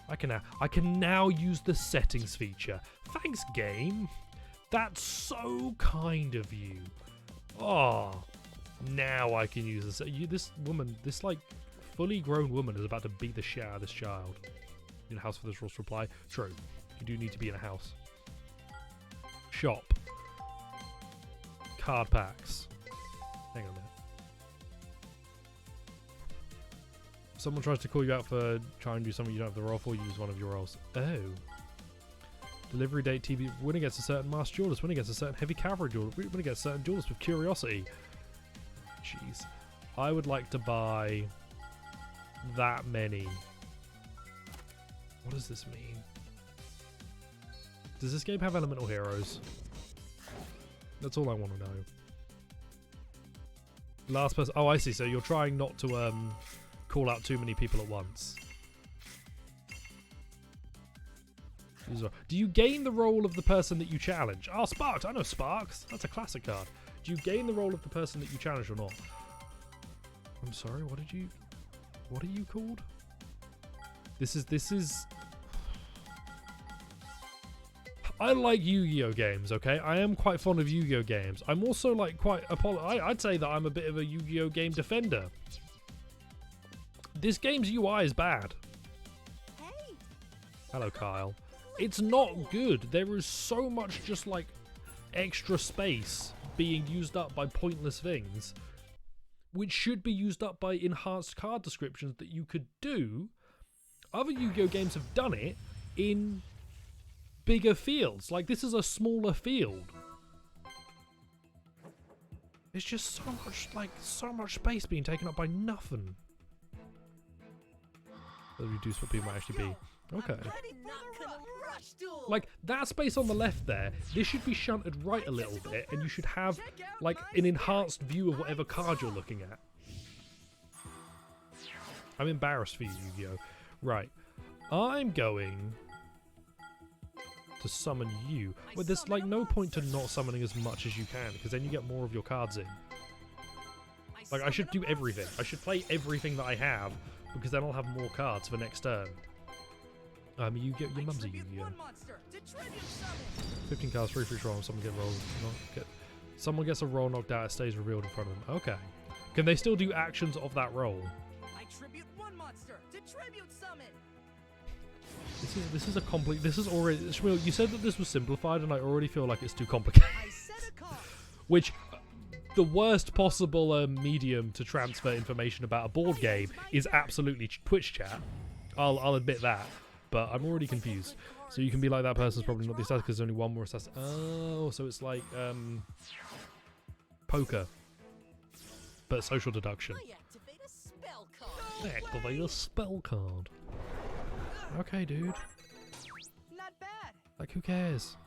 A: I can now use the settings feature. Thanks, game. That's so kind of you. Oh, now I can use this. This like fully grown woman is about to beat the shit out of this child. In a house for this rules to apply. True. You do need to be in a house. Shop. Card packs. Hang on a minute. Someone tries to call you out for trying to do something you don't have the roll for, you use one of your rolls. Oh. Delivery date TV. Winner gets a certain masked duelist. Winner gets a certain heavy cavalry duelist. Winner gets a certain duelist with curiosity. Jeez. I would like to buy that many. What does this mean? Does this game have elemental heroes? That's all I want to know. Last person. Oh, I see. So you're trying not to call out too many people at once. Do you gain the role of the person that you challenge? Oh, Sparks. I know Sparks. That's a classic card. Do you gain the role of the person that you challenge or not? I'm sorry. What are you called? This is. I like Yu-Gi-Oh games, okay? I am quite fond of Yu-Gi-Oh games. I'm also like quite I'd say that I'm a bit of a Yu-Gi-Oh game defender. This game's UI is bad.
B: Hey.
A: Hello, Kyle. It's not good. There is so much just like extra space being used up by pointless things, which should be used up by enhanced card descriptions that you could do. Other Yu-Gi-Oh games have done it in bigger fields. Like, this is a smaller field. It's just so much space being taken up by nothing. That reduce what people might actually be. Okay. Like, that space on the left there, this should be shunted right a little bit, and you should have, like, an enhanced view of whatever card you're looking at. I'm embarrassed for you, Yu-Gi-Oh! Right. I'm going to summon you. Well, there's, like, no point to not summoning as much as you can, because then you get more of your cards in. Like, I should do everything. I should play everything that I have, because then I'll have more cards for next turn. You get your mum's a Yu-Gi-Oh! 15 cards, free roll. Someone gets a roll knocked out. It stays revealed in front of them. Okay. Can they still do actions of that roll?
C: I tribute one monster to tribute summon.
A: This is a complete. This is already. Shmuel, you said that this was simplified, and I already feel like it's too complicated.
C: I set a card.
A: Which, the worst possible medium to transfer information about a board game is absolutely Twitch chat. I'll admit that. But I'm already confused. So you can be like, that person's probably not the assassin because there's only one more assassin. Oh, so it's like poker. But social deduction.
C: I activate a spell card.
A: Activate a spell card. Okay, dude.
C: Not bad.
A: Like, who cares?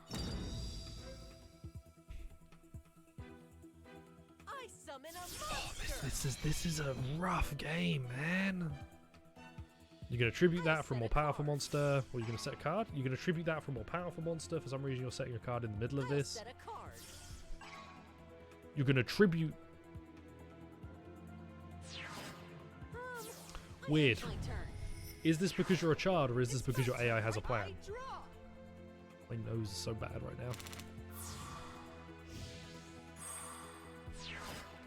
C: I summon a monster.
A: This is a rough game, man. You're going to tribute that for a more powerful monster, or you're going to set a card. You're going to tribute that for a more powerful monster. For some reason, you're setting a card in the middle of this.
C: Set a card.
A: You're going to tribute. Weird.
C: My turn.
A: Is this because you're a child, or is this because your AI has a plan?
C: I draw.
A: My nose is so bad right now.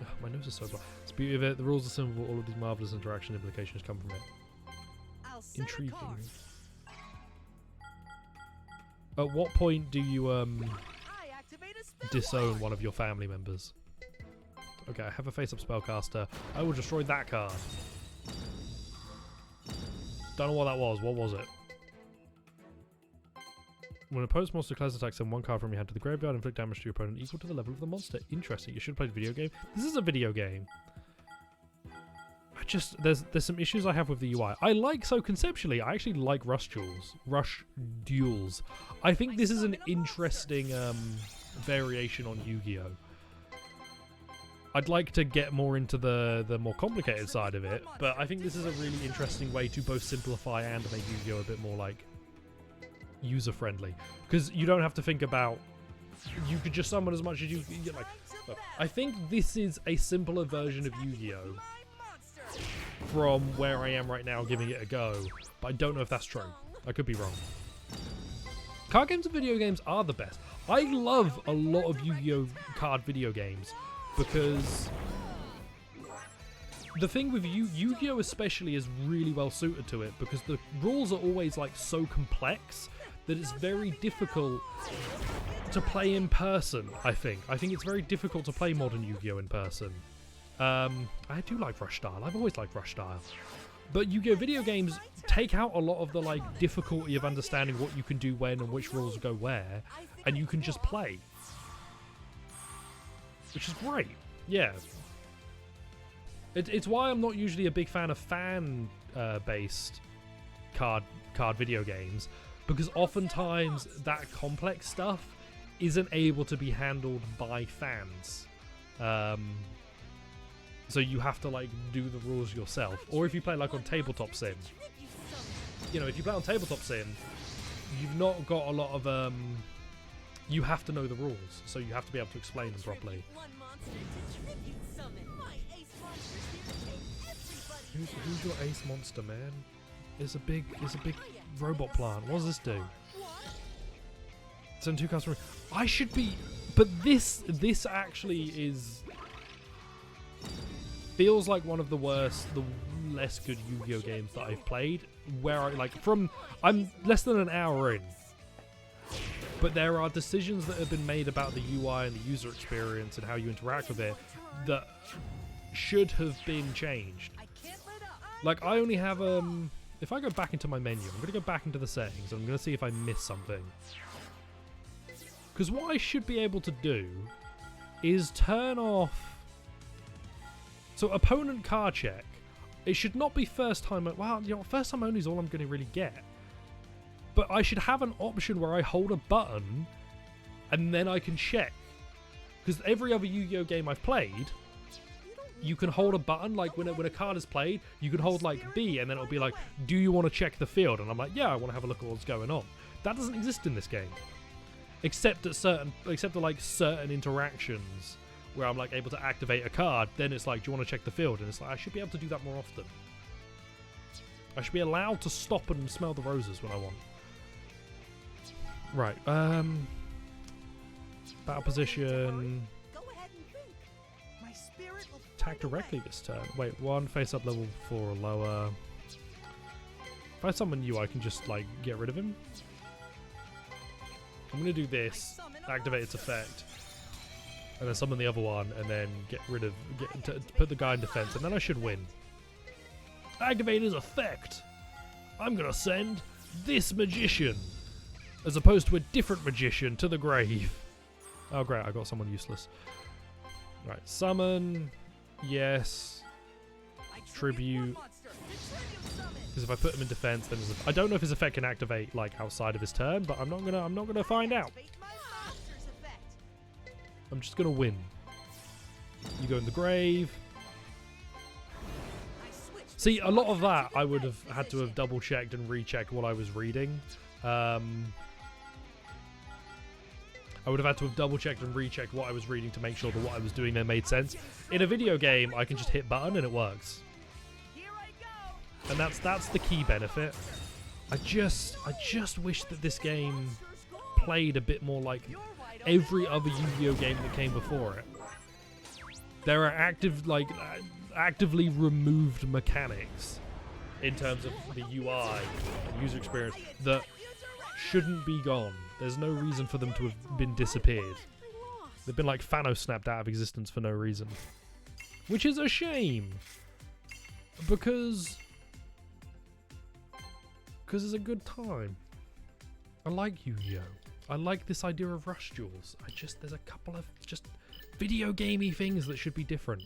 A: Ugh, my nose is so bad. It's the beauty of it. The rules are simple. All of these marvelous interaction implications come from it.
C: I'll set
A: Intriguing.
C: a card.
A: At what point do you
C: I activate a spell
A: disown
C: wand.
A: one of your family members? Okay, I have a face-up spellcaster. I will destroy that card. Don't know what that was. What was it? When an opponent's monster declares attack, send one card from your hand to the graveyard and inflict damage to your opponent equal to the level of the monster. Interesting. You should have played a video game. This is a video game. There's some issues I have with the UI. Conceptually, I actually like Rush Duels. I think this is an interesting variation on Yu-Gi-Oh! I'd like to get more into the more complicated side of it, but I think this is a really interesting way to both simplify and make Yu-Gi-Oh! A bit more like user-friendly. Because you don't have to think about, you could just summon as much as you like. Look, I think this is a simpler version of Yu-Gi-Oh! From where I am right now giving it a go, but I don't know if that's true. I could be wrong. Card games and video games are the best. I love a lot of Yu-Gi-Oh! Card video games because the thing with Yu-Gi-Oh! Especially is really well suited to it because the rules are always like so complex that it's very difficult to play in person, I think it's very difficult to play modern Yu-Gi-Oh! In person. I do like Rush style. I've always liked Rush style. But Yu-Gi-Oh! Video games take out a lot of the like difficulty of understanding what you can do when and which rules go where, and you can just play. Which is great. Yeah. It's why I'm not usually a big fan of fan-based card video games, because oftentimes that complex stuff isn't able to be handled by fans. So you have to like do the rules yourself. Or if you play like on Tabletop Sim, you know, if you play on Tabletop Sim, you've not got a lot of you have to know the rules, so you have to be able to explain them properly. Who's your ace monster, man? It's a big robot plant. What does this do? Send 2 cards from. I should be, but this actually is. Feels like one of the less good Yu-Gi-Oh! Games that I've played. Where I'm less than an hour in. But there are decisions that have been made about the UI and the user experience and how you interact with it that should have been changed. Like, I only have, if I go back into my menu, I'm going to go back into the settings and I'm going to see if I miss something. Because what I should be able to do is turn off... So, opponent card check. It should not be first time... Well, you know, first time only is all I'm going to really get. But I should have an option where I hold a button and then I can check. Because every other Yu-Gi-Oh game I've played, you can hold a button, like when a card is played, you can hold like B and then it'll be like, do you want to check the field? And I'm like, yeah, I want to have a look at what's going on. That doesn't exist in this game. Except at certain interactions where I'm like able to activate a card, then it's like, do you want to check the field? And it's like, I should be able to do that more often. I should be allowed to stop and smell the roses when I want. Right, battle position. Attack directly this turn. Wait, 1 face up level 4 or lower. If I summon you, I can just like get rid of him. I'm gonna do this, activate its effect, and then summon the other one, and then put the guy in defense, and then I should win. Activate his effect. I'm gonna send this magician, as opposed to a different magician, to the grave. Oh great, I got someone useless. Right, summon. Yes. Tribute. Because if I put him in defense, then I don't know if his effect can activate like outside of his turn, but I'm not gonna find out. I'm just gonna win. You go in the grave. See, a lot of that I would have had to have double checked and rechecked what I was reading. I would have had to have double checked and rechecked what I was reading to make sure that what I was doing there made sense. In a video game, I can just hit button and it works. And that's the key benefit. I just wish that this game played a bit more like every other Yu-Gi-Oh game that came before it. There are actively removed mechanics in terms of the UI and user experience that shouldn't be gone. There's no reason for them to have been disappeared. They've been like Thanos snapped out of existence for no reason. Which is a shame. Because it's a good time. I like Yu-Gi-Oh! I like this idea of rush duels. There's a couple of just video gamey things that should be different.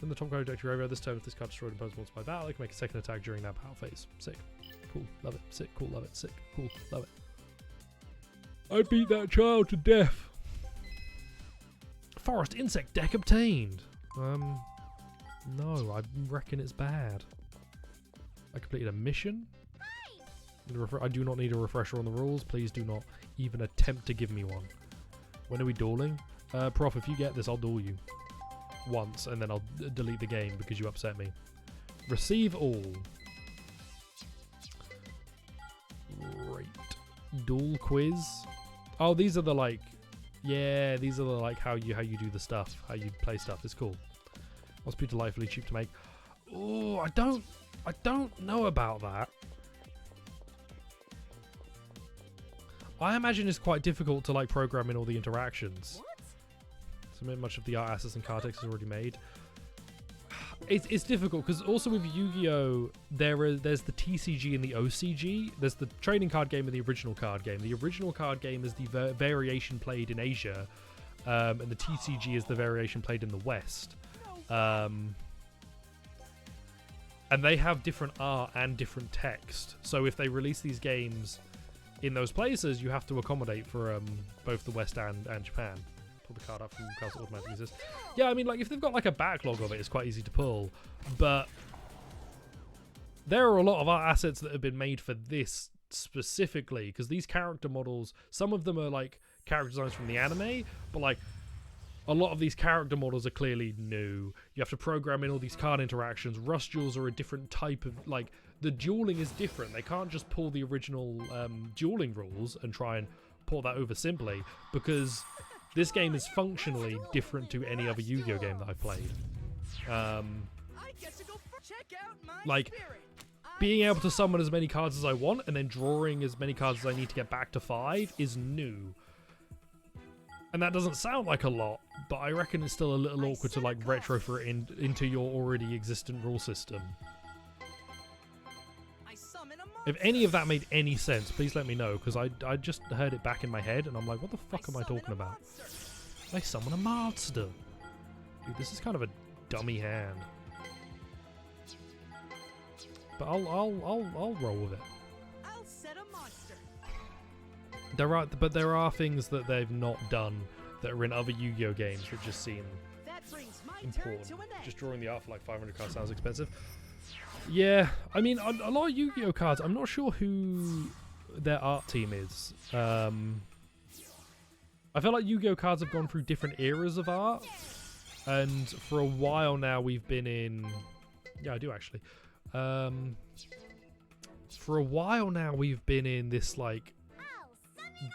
A: Then the top card directory over this turn, if this card destroyed and opposed multiple by battle, I can make a second attack during that battle phase. Sick. Cool, love it. Sick, cool, love it. Sick, cool, love it. I beat that child to death. Forest insect deck obtained. No, I reckon it's bad. I completed a mission. I do not need a refresher on the rules. Please do not even attempt to give me one. When are we dueling? Prof, if you get this, I'll duel you. Once, and then I'll delete the game because you upset me. Receive all. Great. Duel quiz. Oh, these are the like... Yeah, these are the like how you do the stuff. How you play stuff. It's cool. Must be delightfully cheap to make. Oh, I don't know about that. I imagine it's quite difficult to like program in all the interactions. So much of the art assets and card text is already made. It's difficult because also with Yu-Gi-Oh, there's the TCG and the OCG. There's the trading card game and the original card game. The original card game is the variation played in Asia, and the TCG is the variation played in the West. And they have different art and different text. So if they release these games in those places, you have to accommodate for both the West and Japan. Pull the card up from cards that automatically exist. Yeah, I mean, like, if they've got, like, a backlog of it, it's quite easy to pull. But there are a lot of art assets that have been made for this specifically, because these character models, some of them are, like, character designs from the anime, but, like, a lot of these character models are clearly new. You have to program in all these card interactions. Rush duels are a different type of, like, the dueling is different. They can't just pull the original dueling rules and try and port that over simply, because this game is functionally different to any other Yu-Gi-Oh game that I've played. Like, being able to summon as many cards as I want and then drawing as many cards as I need to get back to 5 is new. And that doesn't sound like a lot, but I reckon it's still a little awkward to like retrofit it into your already existent rule system. If any of that made any sense, please let me know, because I just heard it back in my head and I'm like, what the fuck am I talking about? They summon a monster. Dude, this is kind of a dummy hand. But I'll roll with it.
C: I'll set a monster.
A: There are things that they've not done that are in other Yu-Gi-Oh games that just seem important. Just drawing the art for like 500 cards sounds expensive. Yeah, I mean, a lot of Yu-Gi-Oh cards, I'm not sure who their art team is. I feel like Yu-Gi-Oh cards have gone through different eras of art. And for a while now we've been in... Yeah, I do actually. For a while now we've been in this like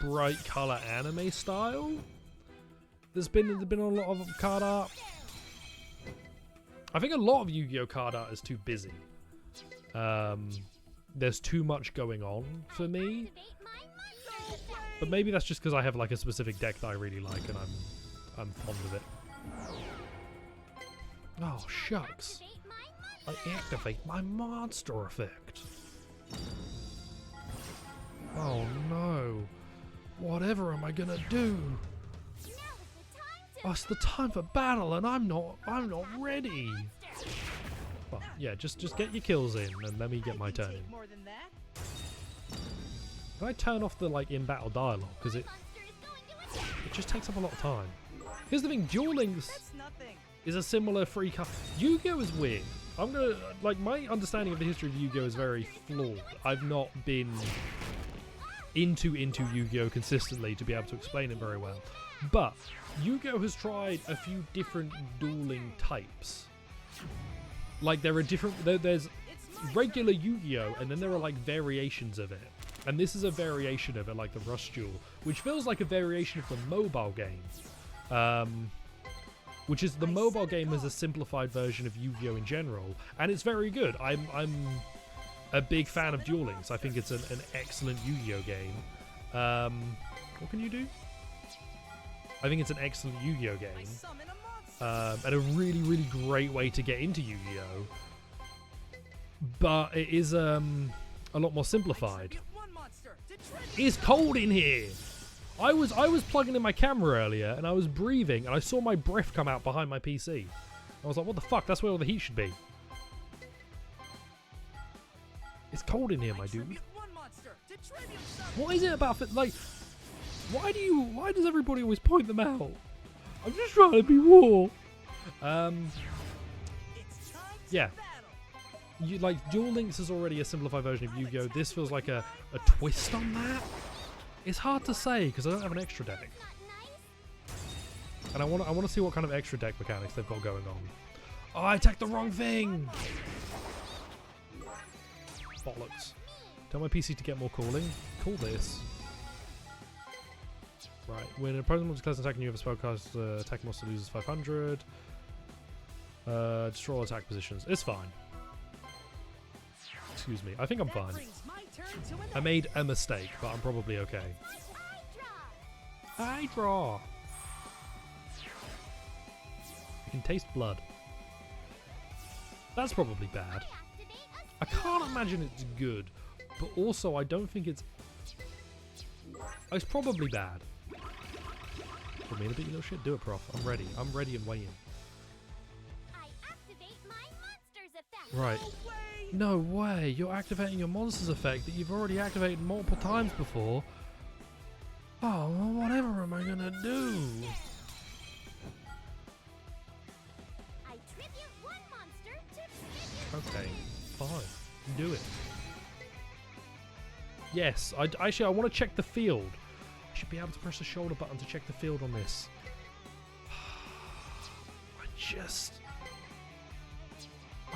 A: bright color anime style. There's been a lot of card art. I think a lot of Yu-Gi-Oh card art is too busy. There's too much going on for me. But maybe that's just because I have like a specific deck that I really like and I'm fond of it. Oh shucks. I activate my monster effect. Oh no. Whatever am I gonna do? Oh, it's the time for battle and I'm not ready. Well, yeah, just get your kills in and let me get my turn in. Can I turn off the like in-battle dialogue? Because it just takes up a lot of time. Here's the thing, dueling is a similar free card. Yu-Gi-Oh is weird. I'm gonna like my understanding of the history of Yu-Gi-Oh is very flawed. I've not been into Yu-Gi-Oh consistently to be able to explain it very well. But Yu-Gi-Oh has tried a few different dueling types. Like there are different there's regular Yu-Gi-Oh and then there are like variations of it. And this is a variation of it, like the Rush Duel, which feels like a variation of the mobile game. Which is the mobile game is a simplified version of Yu-Gi-Oh in general, and it's very good. I'm a big fan of dueling, so I think it's an excellent Yu-Gi-Oh game. What can you do? I think it's an excellent Yu-Gi-Oh game, and a really, really great way to get into Yu-Gi-Oh. But it is a lot more simplified. It's cold in here. I was plugging in my camera earlier and I was breathing and I saw my breath come out behind my PC. I was like, what the fuck? That's where all the heat should be. It's cold in here, my dude. What is it about like why does everybody always point them out? I'm just trying to be war. Yeah. Duel Links is already a simplified version of Yu-Gi-Oh! This feels like a twist on that. It's hard to say because I don't have an extra deck, and I want to see what kind of extra deck mechanics they've got going on. Oh, I attacked the wrong thing. Bollocks! Tell my PC to get more cooling. Cool this. Right, when an opponent declares an attack and you have a spellcast, attack monster loses 500. Destroy all attack positions. It's fine. Excuse me. I think I'm fine. I made a mistake, but I'm probably okay. I draw. I can taste blood. That's probably bad. I can't imagine it's good, but also I don't think it's... It's probably bad. Put me in a bit, you little shit. Do it, prof. I'm ready. I'm ready and waiting. Right. No way, you're activating your monster's effect that you've already activated multiple times before. Oh, well, whatever am I gonna do? Okay, fine, do it. Yes, I want to check the field. I should be able to press the shoulder button to check the field on this.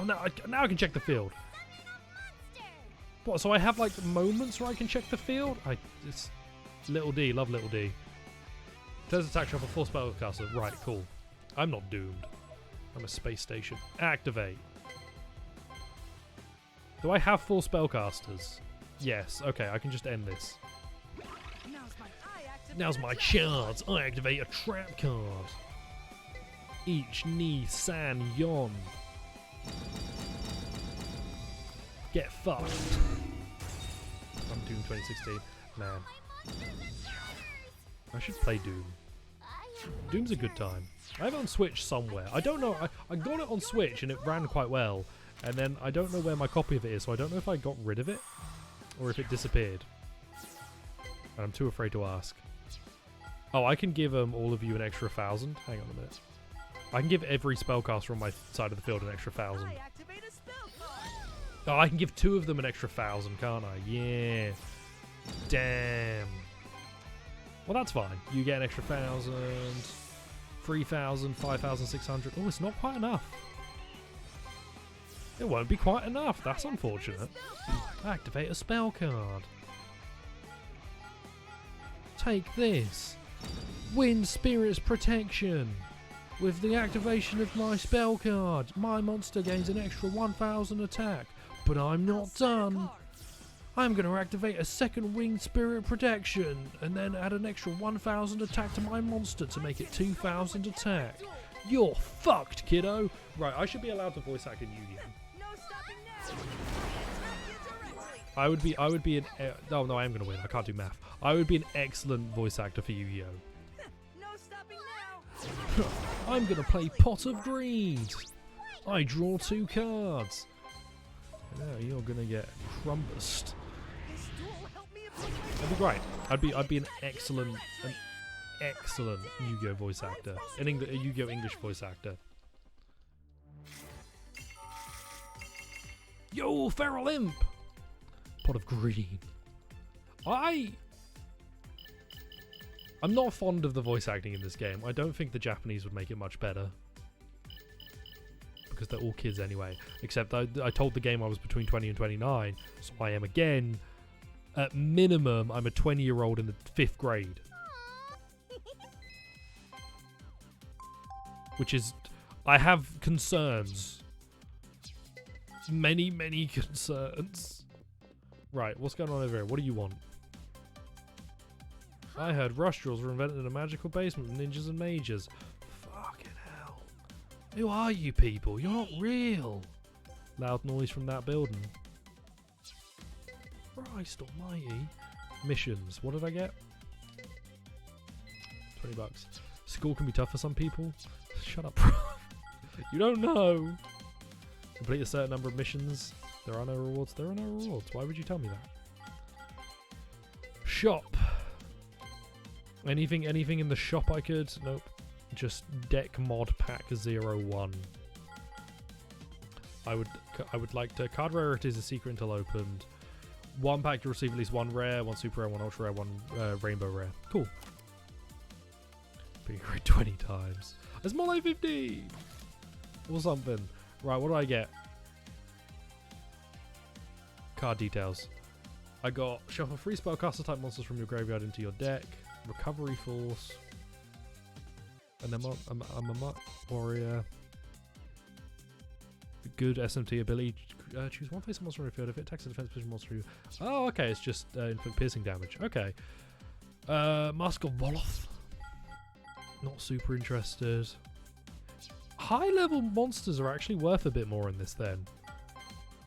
A: Oh, now I can check the field. What, so I have like moments where I can check the field? It's little D, love little D. There's attack shot for 4 spellcaster. Right, cool. I'm not doomed. I'm a space station. Activate. Do I have 4 spellcasters? Yes. Okay, I can just end this. Now's my chance. I activate a trap card. Ich, ni, san, yon. Get fucked. I'm Doom 2016. Man. I should play Doom. Doom's a good time. I have it on Switch somewhere. I don't know. I got it on Switch and it ran quite well. And then I don't know where my copy of it is, so I don't know if I got rid of it or if it disappeared. And I'm too afraid to ask. Oh, I can give all of you an extra 1,000. Hang on a minute. I can give every spellcaster on my side of the field an extra 1,000. Oh, I can give 2 of them an extra 1,000, can't I? Yeah. Damn. Well, that's fine. You get an extra 1,000, 3,000, 5,600. Oh, it's not quite enough. It won't be quite enough. That's unfortunate. Activate a spell card. Take this. Wind Spirit's Protection. With the activation of my spell card, my monster gains an extra 1,000 attack. But I'm not done. I'm going to activate a second Winged Spirit Protection and then add an extra 1,000 attack to my monster to make it 2,000 attack. You're fucked, kiddo. Right, I should be allowed to voice act in Yu-Gi-Oh.
C: No stopping now.
A: I would be an... oh, no, I am going to win. I can't do math. I would be an excellent voice actor for Yu-Gi-Oh.
C: No stopping now.
A: I'm going to play Pot of Greed. I draw 2 cards. Now you're going to get crumbused.
C: This duel helped me improve my
A: That'd be great. I'd be an excellent Yu-Gi-Oh voice actor. A Yu-Gi-Oh English voice actor. Yo, Feral Imp! Pot of Green. I'm not fond of the voice acting in this game. I don't think the Japanese would make it much better. Because they're all kids anyway. Except I told the game I was between 20 and 29. So I am again. At minimum, I'm a 20-year-old in the 5th grade. Which is... I have concerns. Many, many concerns. Right, what's going on over here? What do you want? I heard rush drills were invented in a magical basement with ninjas and mages. Fucking hell. Who are you people? You're not real. Loud noise from that building. Christ almighty. Missions. What did I get? 20 bucks. School can be tough for some people. Shut up, bro. You don't know. Complete a certain number of missions. There are no rewards. There are no rewards. Why would you tell me that? Shop. Anything in the shop I could? Nope. Just deck mod pack 01. I would like to card rarities, a secret until opened. 1 pack to receive at least 1 rare, 1 super rare, 1 ultra rare, 1 rainbow rare. Cool. Being great 20 times. It's more like 50 or something. Right, what do I get? Card details. I got shuffle 3 spellcaster type monsters from your graveyard into your deck. Recovery force. And then I'm a warrior. Good SMT ability. Choose 1 face monster on your field. If it attacks a defense position monster, you. Oh, okay. It's just inflict piercing damage. Okay. Mask of Wolof. Not super interested. High level monsters are actually worth a bit more in this then.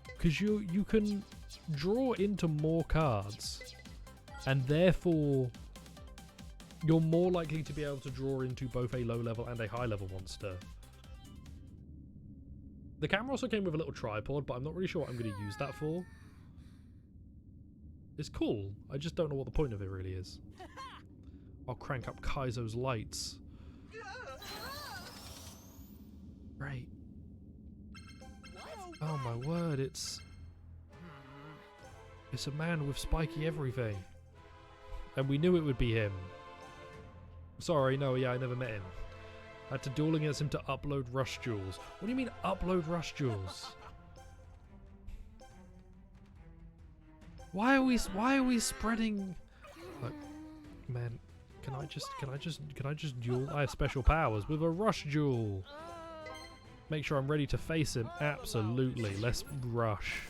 A: Because you can draw into more cards. And therefore you're more likely to be able to draw into both a low level and a high level monster. The camera also came with a little tripod, but I'm not really sure what I'm going to use that for. It's cool. I just don't know what the point of it really is. I'll crank up Kaizo's lights. Right. Oh my word, it's a man with spiky everything. And we knew it would be him. Sorry, no, yeah, I never met him. I had to duel against him to upload rush jewels. What do you mean upload rush jewels? Why are we spreading? Look, man, can I just duel? I have special powers with a rush jewel. Make sure I'm ready to face him. Absolutely. Let's rush.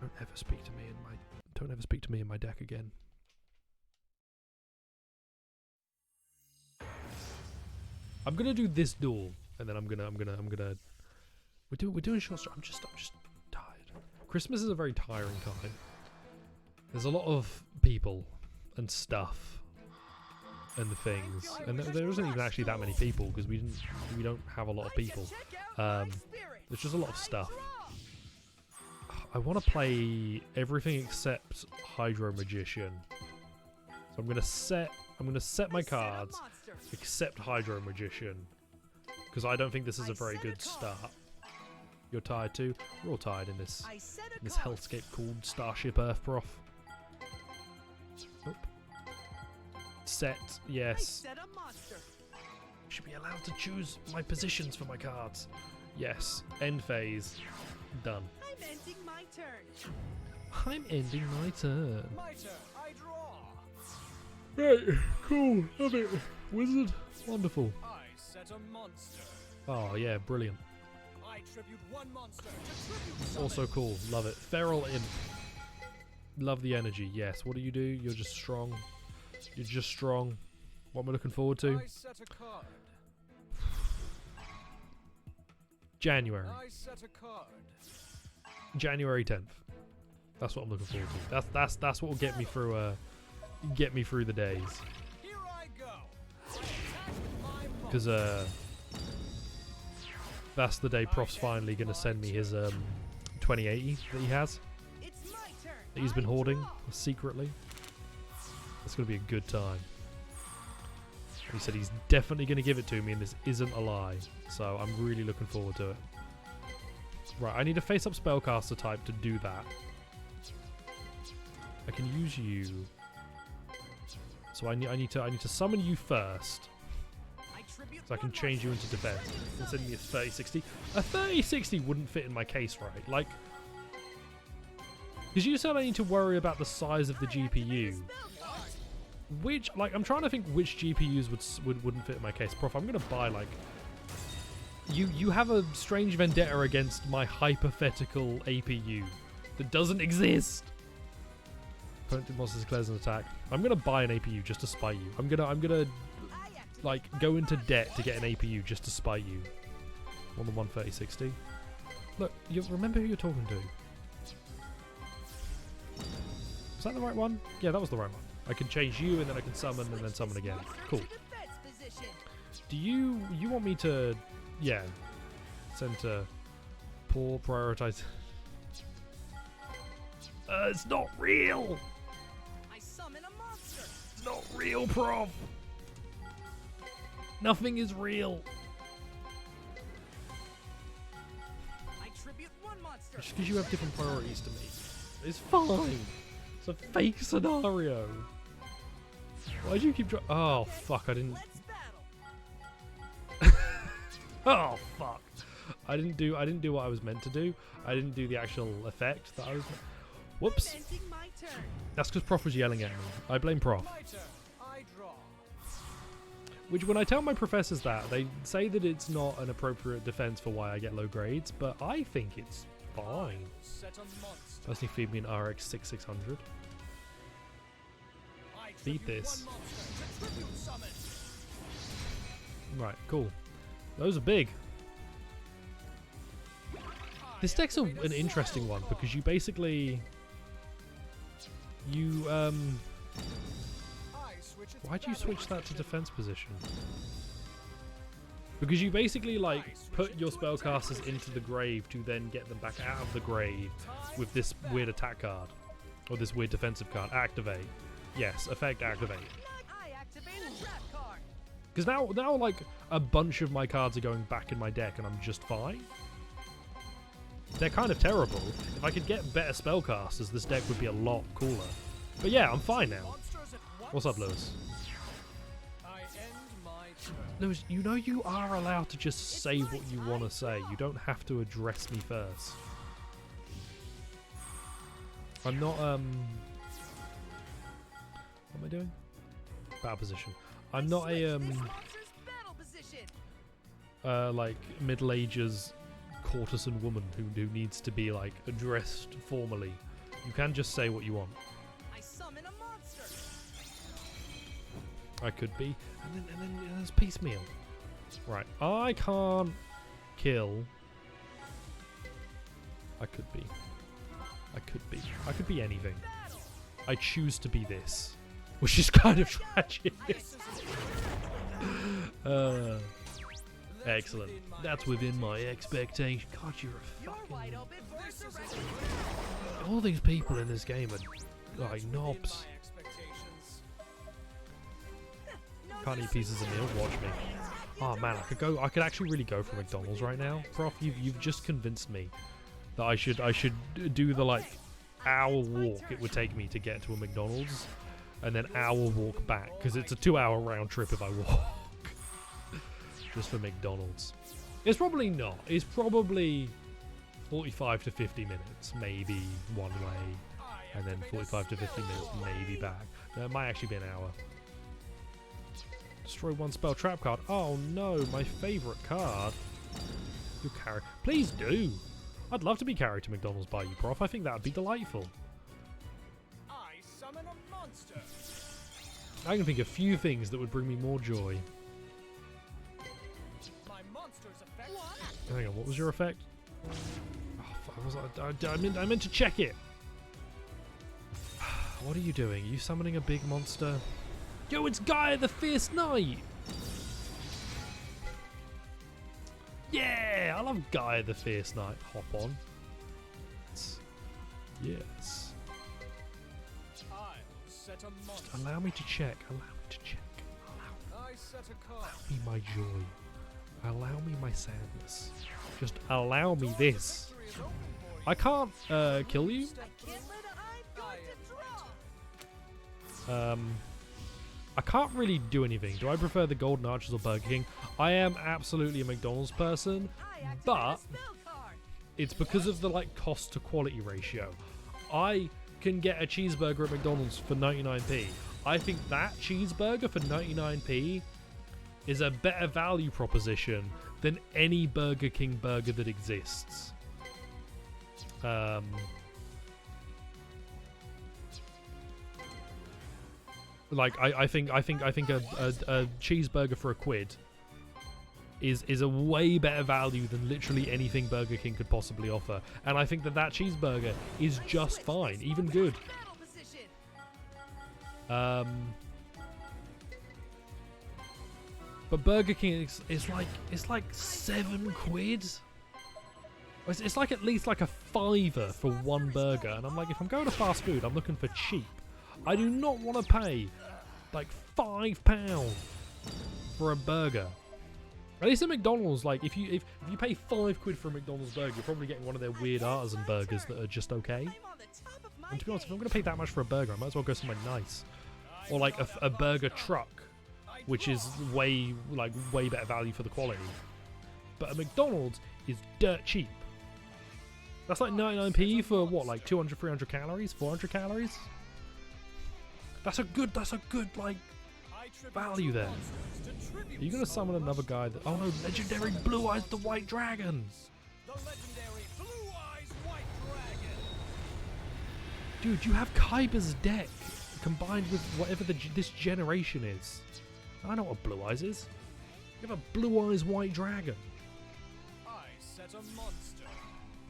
A: Don't ever speak to me in my. Don't ever speak to me in my deck again. I'm gonna do this duel, and then I'm gonna. We're doing short. I'm just tired. Christmas is a very tiring time. There's a lot of people and stuff and things, and there isn't even actually that many people because we don't have a lot of people. There's just a lot of stuff. I want to play everything except Hydro Magician. So I'm gonna set my cards except Hydro Magician because I don't think this is a very good start. You're tired too. We're all tired in this hellscape called Starship Earth, Prof. Oop. Set, yes. Should be allowed to choose my positions for my cards. Yes. End phase. Done.
C: I'm ending my turn.
A: I'm ending my turn.
C: My turn. I draw.
A: Right, cool. Love it. Wizard. Wonderful.
C: I set a monster.
A: Oh yeah, brilliant.
C: I tribute one monster to tribute summon.
A: Also cool. Love it. Feral Imp. Love the energy. Yes. What do? You're just strong. You're just strong. What am I looking forward to?
C: I set a card.
A: January.
C: I set a card.
A: January 10th. That's what I'm looking forward to. That's what will get me through the days.
C: Here I go.
A: Because that's the day Prof's finally gonna send me his 2080 that he has.
C: It's my turn.
A: That he's been hoarding secretly. It's gonna be a good time. He said he's definitely gonna give it to me, and this isn't a lie. So I'm really looking forward to it. Right, I need a face-up spellcaster type to do that. I can use you. So I need to summon you first. So I can change you into defense. And send me a 3060. A 3060 wouldn't fit in my case, right? Like, because you said I need to worry about the size of the GPU. Which, like, I'm trying to think which GPUs wouldn't fit in my case. Prof, I'm gonna buy like. You have a strange vendetta against my hypothetical APU that doesn't exist. Opponent monsters declares an attack. I'm gonna buy an APU just to spite you. I'm gonna like go into debt to get an APU just to spite you. On the 13060. Look, you remember who you're talking to. Was that the right one? Yeah, that was the right one. I can change you and then I can summon and then summon again. Cool. Do you want me to, yeah, send to poor prioritize? It's not real.
C: I summon a monster.
A: It's not real, Prof. Nothing is real.
C: I tribute one monster.
A: Just because you have different priorities to me, it's fine. It's a fake scenario. Why do you keep oh fuck! I didn't.
C: Let's battle.
A: Oh fuck! I didn't do what I was meant to do. I didn't do the actual effect that I was. Whoops!
C: I'm ending my turn.
A: That's because Prof was yelling at me. I blame Prof.
C: My turn. I draw.
A: Which, when I tell my professors that, they say that it's not an appropriate defense for why I get low grades, but I think it's fine.
C: Set a monster.
A: Doesn't he feed me an RX 6600?
C: I
A: Beat
C: tribute
A: this.
C: one monster to tribute summon.
A: Right, cool. Those are big. This deck's an interesting one because you basically why'd you switch that to defense position? Because you basically like put your spellcasters into the grave to then get them back out of the grave with this weird attack card or this weird defensive card. Activate. Yes, effect activate.
C: I activate a trap card.
A: Because now like a bunch of my cards are going back in my deck and I'm just fine. They're kind of terrible. If I could get better spellcasters, this deck would be a lot cooler. But yeah, I'm fine now.
C: Monsters at once.
A: What's up, Lewis?
C: I end my turn.
A: Lewis, you know you are allowed to just say what you want to say. You don't have to address me first. I'm not, what am I doing? Battle position. I'm not a,
C: This monster's battle position.
A: like, Middle Ages courtesan woman who needs to be, like, addressed formally. You can just say what you want.
C: I summon a monster.
A: I could be. And then there's piecemeal. Right. I can't kill. I could be. I could be. I could be anything. I choose to be this. Which is kind of tragic. Excellent. That's within my expectation. God, you're a fucking... All these people in this game are like knobs. Can't eat pieces of meal. Watch me. Oh man, I could actually really go for McDonald's right now. Prof, you've just convinced me that I should do the like hour walk it would take me to get to a McDonald's, and then hour walk back, because it's a 2-hour round trip if I walk. Just for McDonald's. It's probably not. It's probably 45 to 50 minutes, maybe one way, and then 45 to 50 minutes, maybe back. It might actually be an hour. Destroy one spell trap card. Oh no, my favourite card. You carry. Please do. I'd love to be carried to McDonald's by you, Prof. I think that would be delightful.
C: I summon a monster.
A: I can think of few things that would bring me more joy.
C: My monster's effect.
A: Hang on, what was your effect? Oh, fuck, I meant to check it. What are you doing? Are you summoning a big monster? Yo, it's Gaia the Fierce Knight! Yeah! I love Gaia the Fierce Knight. Hop on. Yes.
C: I'll set a monster.
A: Just allow me to check. Allow me to check.
C: I set a card.
A: Allow me my joy. Allow me my sadness. Just allow me this. I can't kill you. I can't really do anything. Do I prefer the Golden Arches or Burger King? I am absolutely a McDonald's person, but it's because of the like cost to quality ratio. I can get a cheeseburger at McDonald's for 99p. I think that cheeseburger for 99p is a better value proposition than any Burger King burger that exists. Like I think a cheeseburger for £1 is a way better value than literally anything Burger King could possibly offer, and I think that cheeseburger is just fine, even good. But Burger King is like £7. It's like at least like a £5 for one burger, and I'm like, if I'm going to fast food, I'm looking for cheap. I do not want to pay like £5 for a burger. At least at McDonald's, like if you pay £5 for a McDonald's burger, you're probably getting one of their weird artisan burgers that are just okay. And to be honest, if I'm going to pay that much for a burger, I might as well go somewhere nice, or like a burger truck, which is way better value for the quality. But a McDonald's is dirt cheap. That's like 99p for what, like 200, 300 calories, 400 calories. That's a good like value there. Are you gonna summon another guy that? Oh no, legendary Blue Eyes the White Dragon.
C: The legendary Blue Eyes White Dragon.
A: Dude, you have Kyber's deck combined with whatever this generation is. I know what Blue Eyes is. You have a Blue Eyes White Dragon.
C: I set a monster.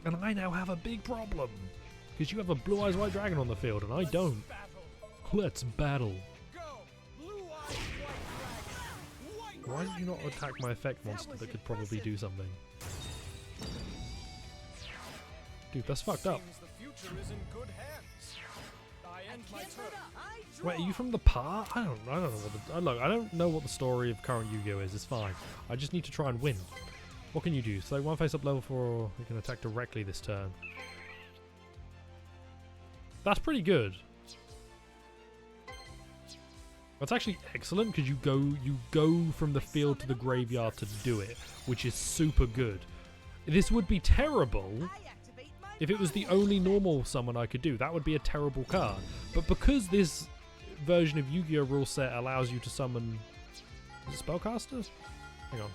A: And I now have a big problem. Because you have a Blue Eyes White Dragon on the field and I don't. Let's battle.
C: Go. Blue Eyes White Dragon.
A: Why did you not attack my effect monster that could probably do something? Dude, that's fucked up.
C: Seems the future is in good hands. I end my turn.
A: Wait, are you from the past? I don't know what look, I don't know what the story of current Yu-Gi-Oh is. It's fine. I just need to try and win. What can you do? So one face up level 4, you can attack directly this turn. That's pretty good. That's actually excellent because you go from the field to the graveyard to do it, which is super good. This would be terrible if it was the only normal summon I could do. That would be a terrible card. But because this version of Yu-Gi-Oh! Rule set allows you to summon... Is it spellcasters? Hang on.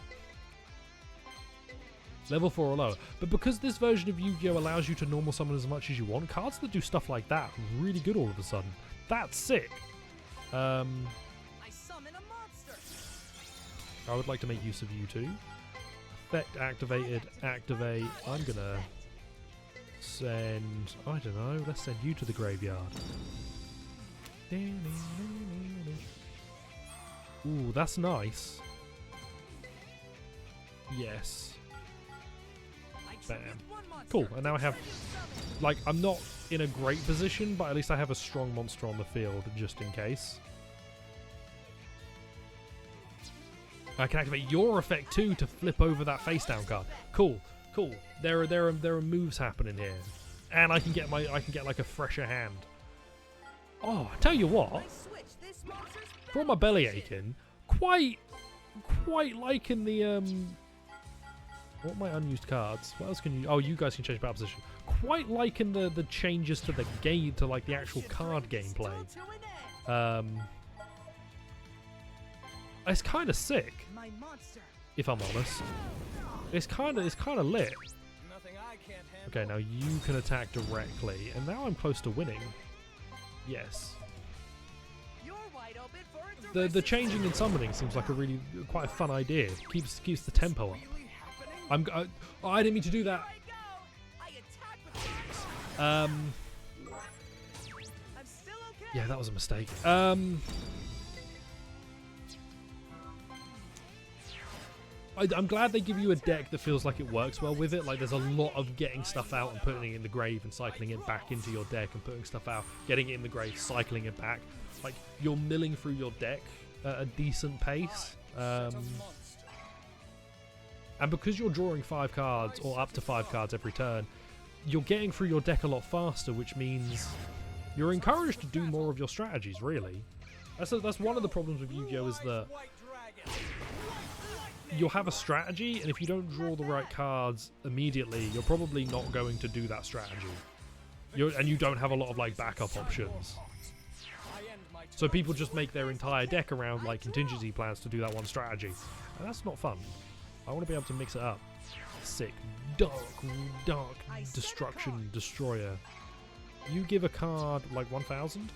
A: Level 4 or lower. But because this version of Yu-Gi-Oh! Allows you to normal summon as much as you want, cards that do stuff like that are really good all of a sudden. That's sick.
C: I summon a monster.
A: I would like to make use of you too. Effect activated, activate. I'm gonna send, I don't know, let's send you to the graveyard. Ooh, that's nice. Yes. Bam. Cool, and now I have, like, I'm not in a great position, but at least I have a strong monster on the field, just in case. I can activate your effect too to flip over that face down card. Cool, cool. There are moves happening here, and I can get like a fresher hand. Oh, I tell you what, for all my belly aching, quite liking the what are my unused cards? What else can you? Oh, you guys can change battle position. Quite liking the changes to the game, to like the actual card gameplay. It's kind of sick, if I'm honest. It's kind of lit. Okay, now you can attack directly, and now I'm close to winning. Yes. The changing and summoning seems like a really quite a fun idea. Keeps the tempo up. Oh, I didn't mean to do that. Yeah, that was a mistake. I'm glad they give you a deck that feels like it works well with it. Like, there's a lot of getting stuff out and putting it in the grave and cycling it back into your deck, and putting stuff out, getting it in the grave, cycling it back. Like, you're milling through your deck at a decent pace. And because you're drawing 5 cards, or up to 5 cards every turn, you're getting through your deck a lot faster, which means you're encouraged to do more of your strategies, really. That's one of the problems with Yu-Gi-Oh! Is that you'll have a strategy, and if you don't draw the right cards immediately, you're probably not going to do that strategy. And you don't have a lot of like backup options. So people just make their entire deck around like contingency plans to do that one strategy. And that's not fun. I want to be able to mix it up. Sick. Dark Destruction Destroyer. You give a card like 1,000?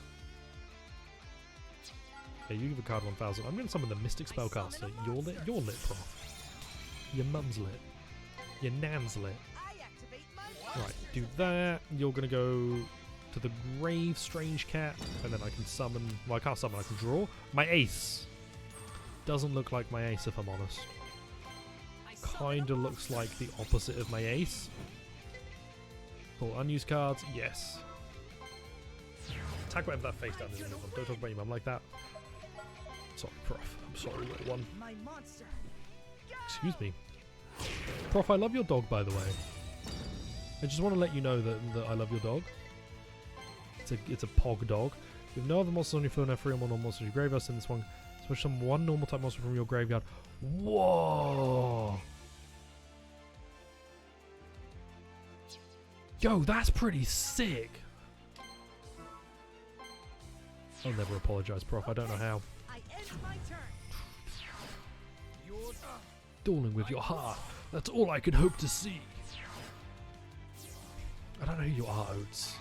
A: Yeah, you give a card 1,000. I'm going to summon the Mystic Spellcaster. You're lit, prof. Your mum's lit. Your nan's lit. Right, do that. You're going to go to the Grave Strange Cat, and then I can summon... Well, I can't summon, I can draw. My ace. Doesn't look like my ace, if I'm honest. Kinda looks like the opposite of my ace. Cool, unused cards, yes. Attack whatever that face down is. Don't talk about your mum like that. Sorry, Prof. I'm sorry, little one. Excuse me. Prof, I love your dog, by the way. I just want to let you know that I love your dog. It's a pog dog. You have no other monsters on your field, no 3 or more normal monsters in your graveyard. Send this one. Switch some one normal type monster from your graveyard. Whoa! Yo, that's pretty sick. I'll never apologize, Prof. I don't know how. Dueling with your heart. That's all I could hope to see. I don't know who you are, Oats.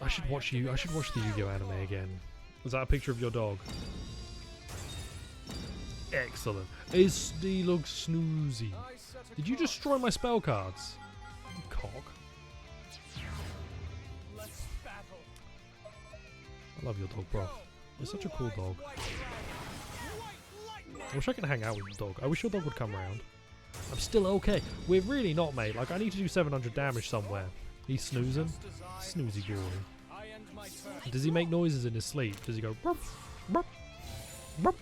A: I should watch you. I should watch the Yu-Gi-Oh anime again. Was that a picture of your dog? Excellent. He looks snoozy. Did you destroy my spell cards? You cock. I love your dog, bro. You're such a cool dog. I wish I could hang out with your dog. I wish your dog would come around. I'm still okay. We're really not, mate. Like, I need to do 700 damage somewhere. He's snoozing. Snoozy boy. Does he make noises in his sleep? Does he go... Burp, burp, burp,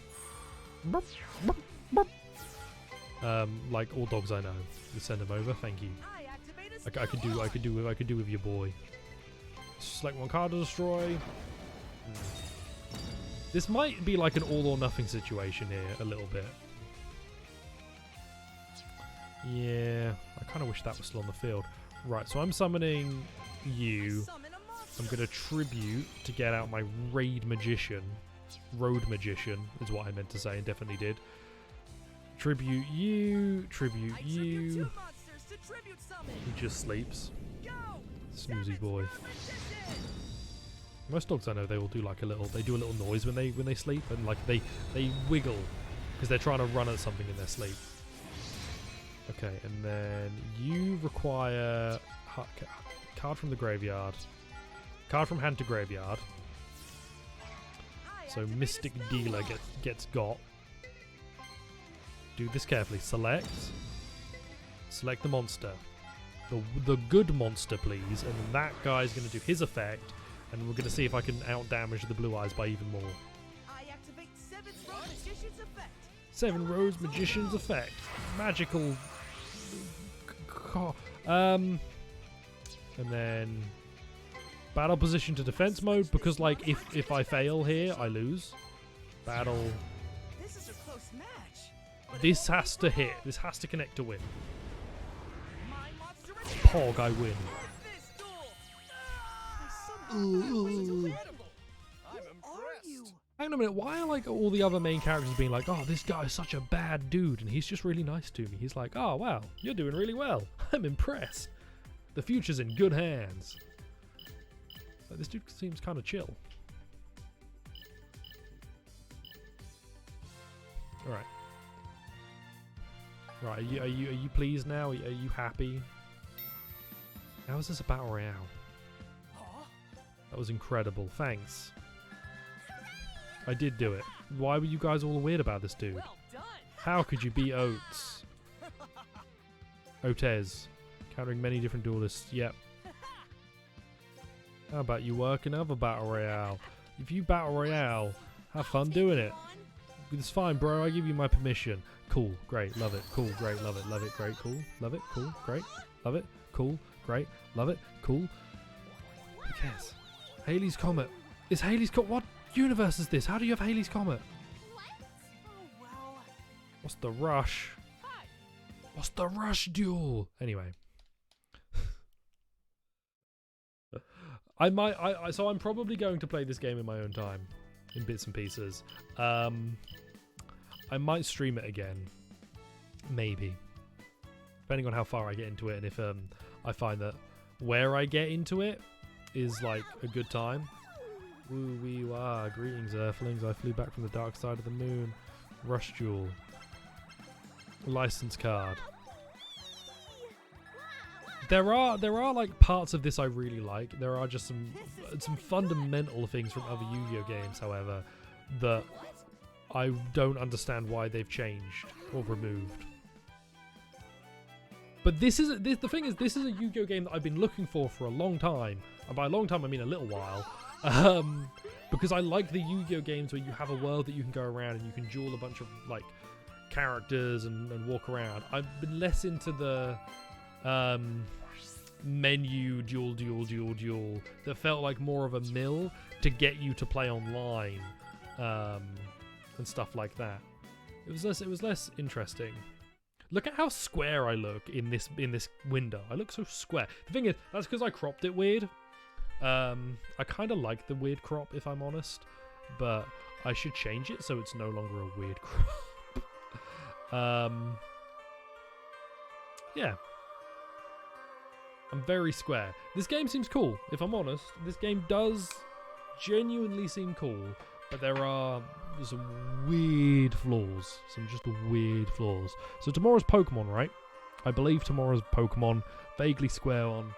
A: burp, burp, burp? Like all dogs I know. You send him over. Thank you. I could do with your boy. Select one card to destroy. This might be like an all or nothing situation here, a little bit. Yeah, I kind of wish that was still on the field. Right, so I'm summoning you. I'm going to tribute to get out my Road Magician is what I meant to say and definitely did. Tribute you,
C: to tribute summon.
A: He just sleeps.
C: Go.
A: Snoozy boy.
C: Magician.
A: Most dogs I know, they will do like a little noise when they sleep, and like they wiggle because they're trying to run at something in their sleep. Okay, and then you require card from the graveyard, card from hand to graveyard. So Mystic Dealer gets got. Do this carefully. Select the monster, the good monster, please, and then that guy's going to do his effect. And we're going to see if I can out-damage the blue eyes by even more.
C: I activate 7 Rose Magician's effect.
A: 7 Rose Magician's effect. Magical. And then battle position to defense mode, because like if I fail here, I lose. Battle.
C: This is a close match.
A: This has to hit. This has to connect to win.
C: My monster
A: Pog, I win.
C: this duel. Incredible. I'm impressed.
A: Hang on a minute, why are like all the other main characters being like, oh, this guy's such a bad dude, and he's just really nice to me. He's like, oh wow, you're doing really well. I'm impressed. The future's in good hands. Like, this dude seems kind of chill. All right. Right, are you pleased now? Are you happy? How is this a battle royale? That was incredible. Thanks. I did do it. Why were you guys all weird about this dude?
C: Well done.
A: How could you beat Oates? Otez. Countering many different duelists. Yep. How about you work another battle royale? If you battle royale, have fun doing it. It's fine, bro. I give you my permission. Cool. Great. Love it. Cool. Great. Love it. Love it. Great. Cool. Love it. Cool. Great. Love it. Cool. Great. Love it. Cool. Who cares? Halley's Comet. Is Halley's Comet? What universe is this? How do you have Halley's Comet?
B: What?
C: Oh well.
A: What's the rush?
C: Hi.
A: What's the rush duel? Anyway. So I'm probably going to play this game in my own time. In bits and pieces. I might stream it again. Maybe. Depending on how far I get into it, and if I find that where I get into it is like a good time. Woo wee wah. Greetings, Earthlings. I flew back from the dark side of the moon. Rush Jewel. License card. There are like parts of this I really like. There are just some fundamental things from other Yu-Gi-Oh games, however, that I don't understand why they've changed or removed. But the thing is, this is a Yu-Gi-Oh game that I've been looking for a long time, and by a long time I mean a little while. Because I like the Yu-Gi-Oh games where you have a world that you can go around and you can duel a bunch of like characters and walk around. I've been less into the menu duel that felt like more of a mill to get you to play online and stuff like that. It was less interesting. Look at how square I look in this window. I look so square. The thing is, that's because I cropped it weird. I kind of like the weird crop, if I'm honest, but I should change it so it's no longer a weird crop. Yeah. I'm very square. This game seems cool, if I'm honest. This game does genuinely seem cool, but there are some weird flaws. Some just weird flaws. So tomorrow's Pokemon, right? I believe tomorrow's Pokemon. Vaguely square on.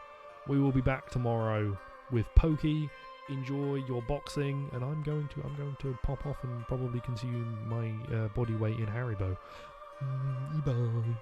A: We will be back tomorrow with Pokey. Enjoy your boxing, and I'm going to pop off and probably consume my body weight in Haribo. Bye.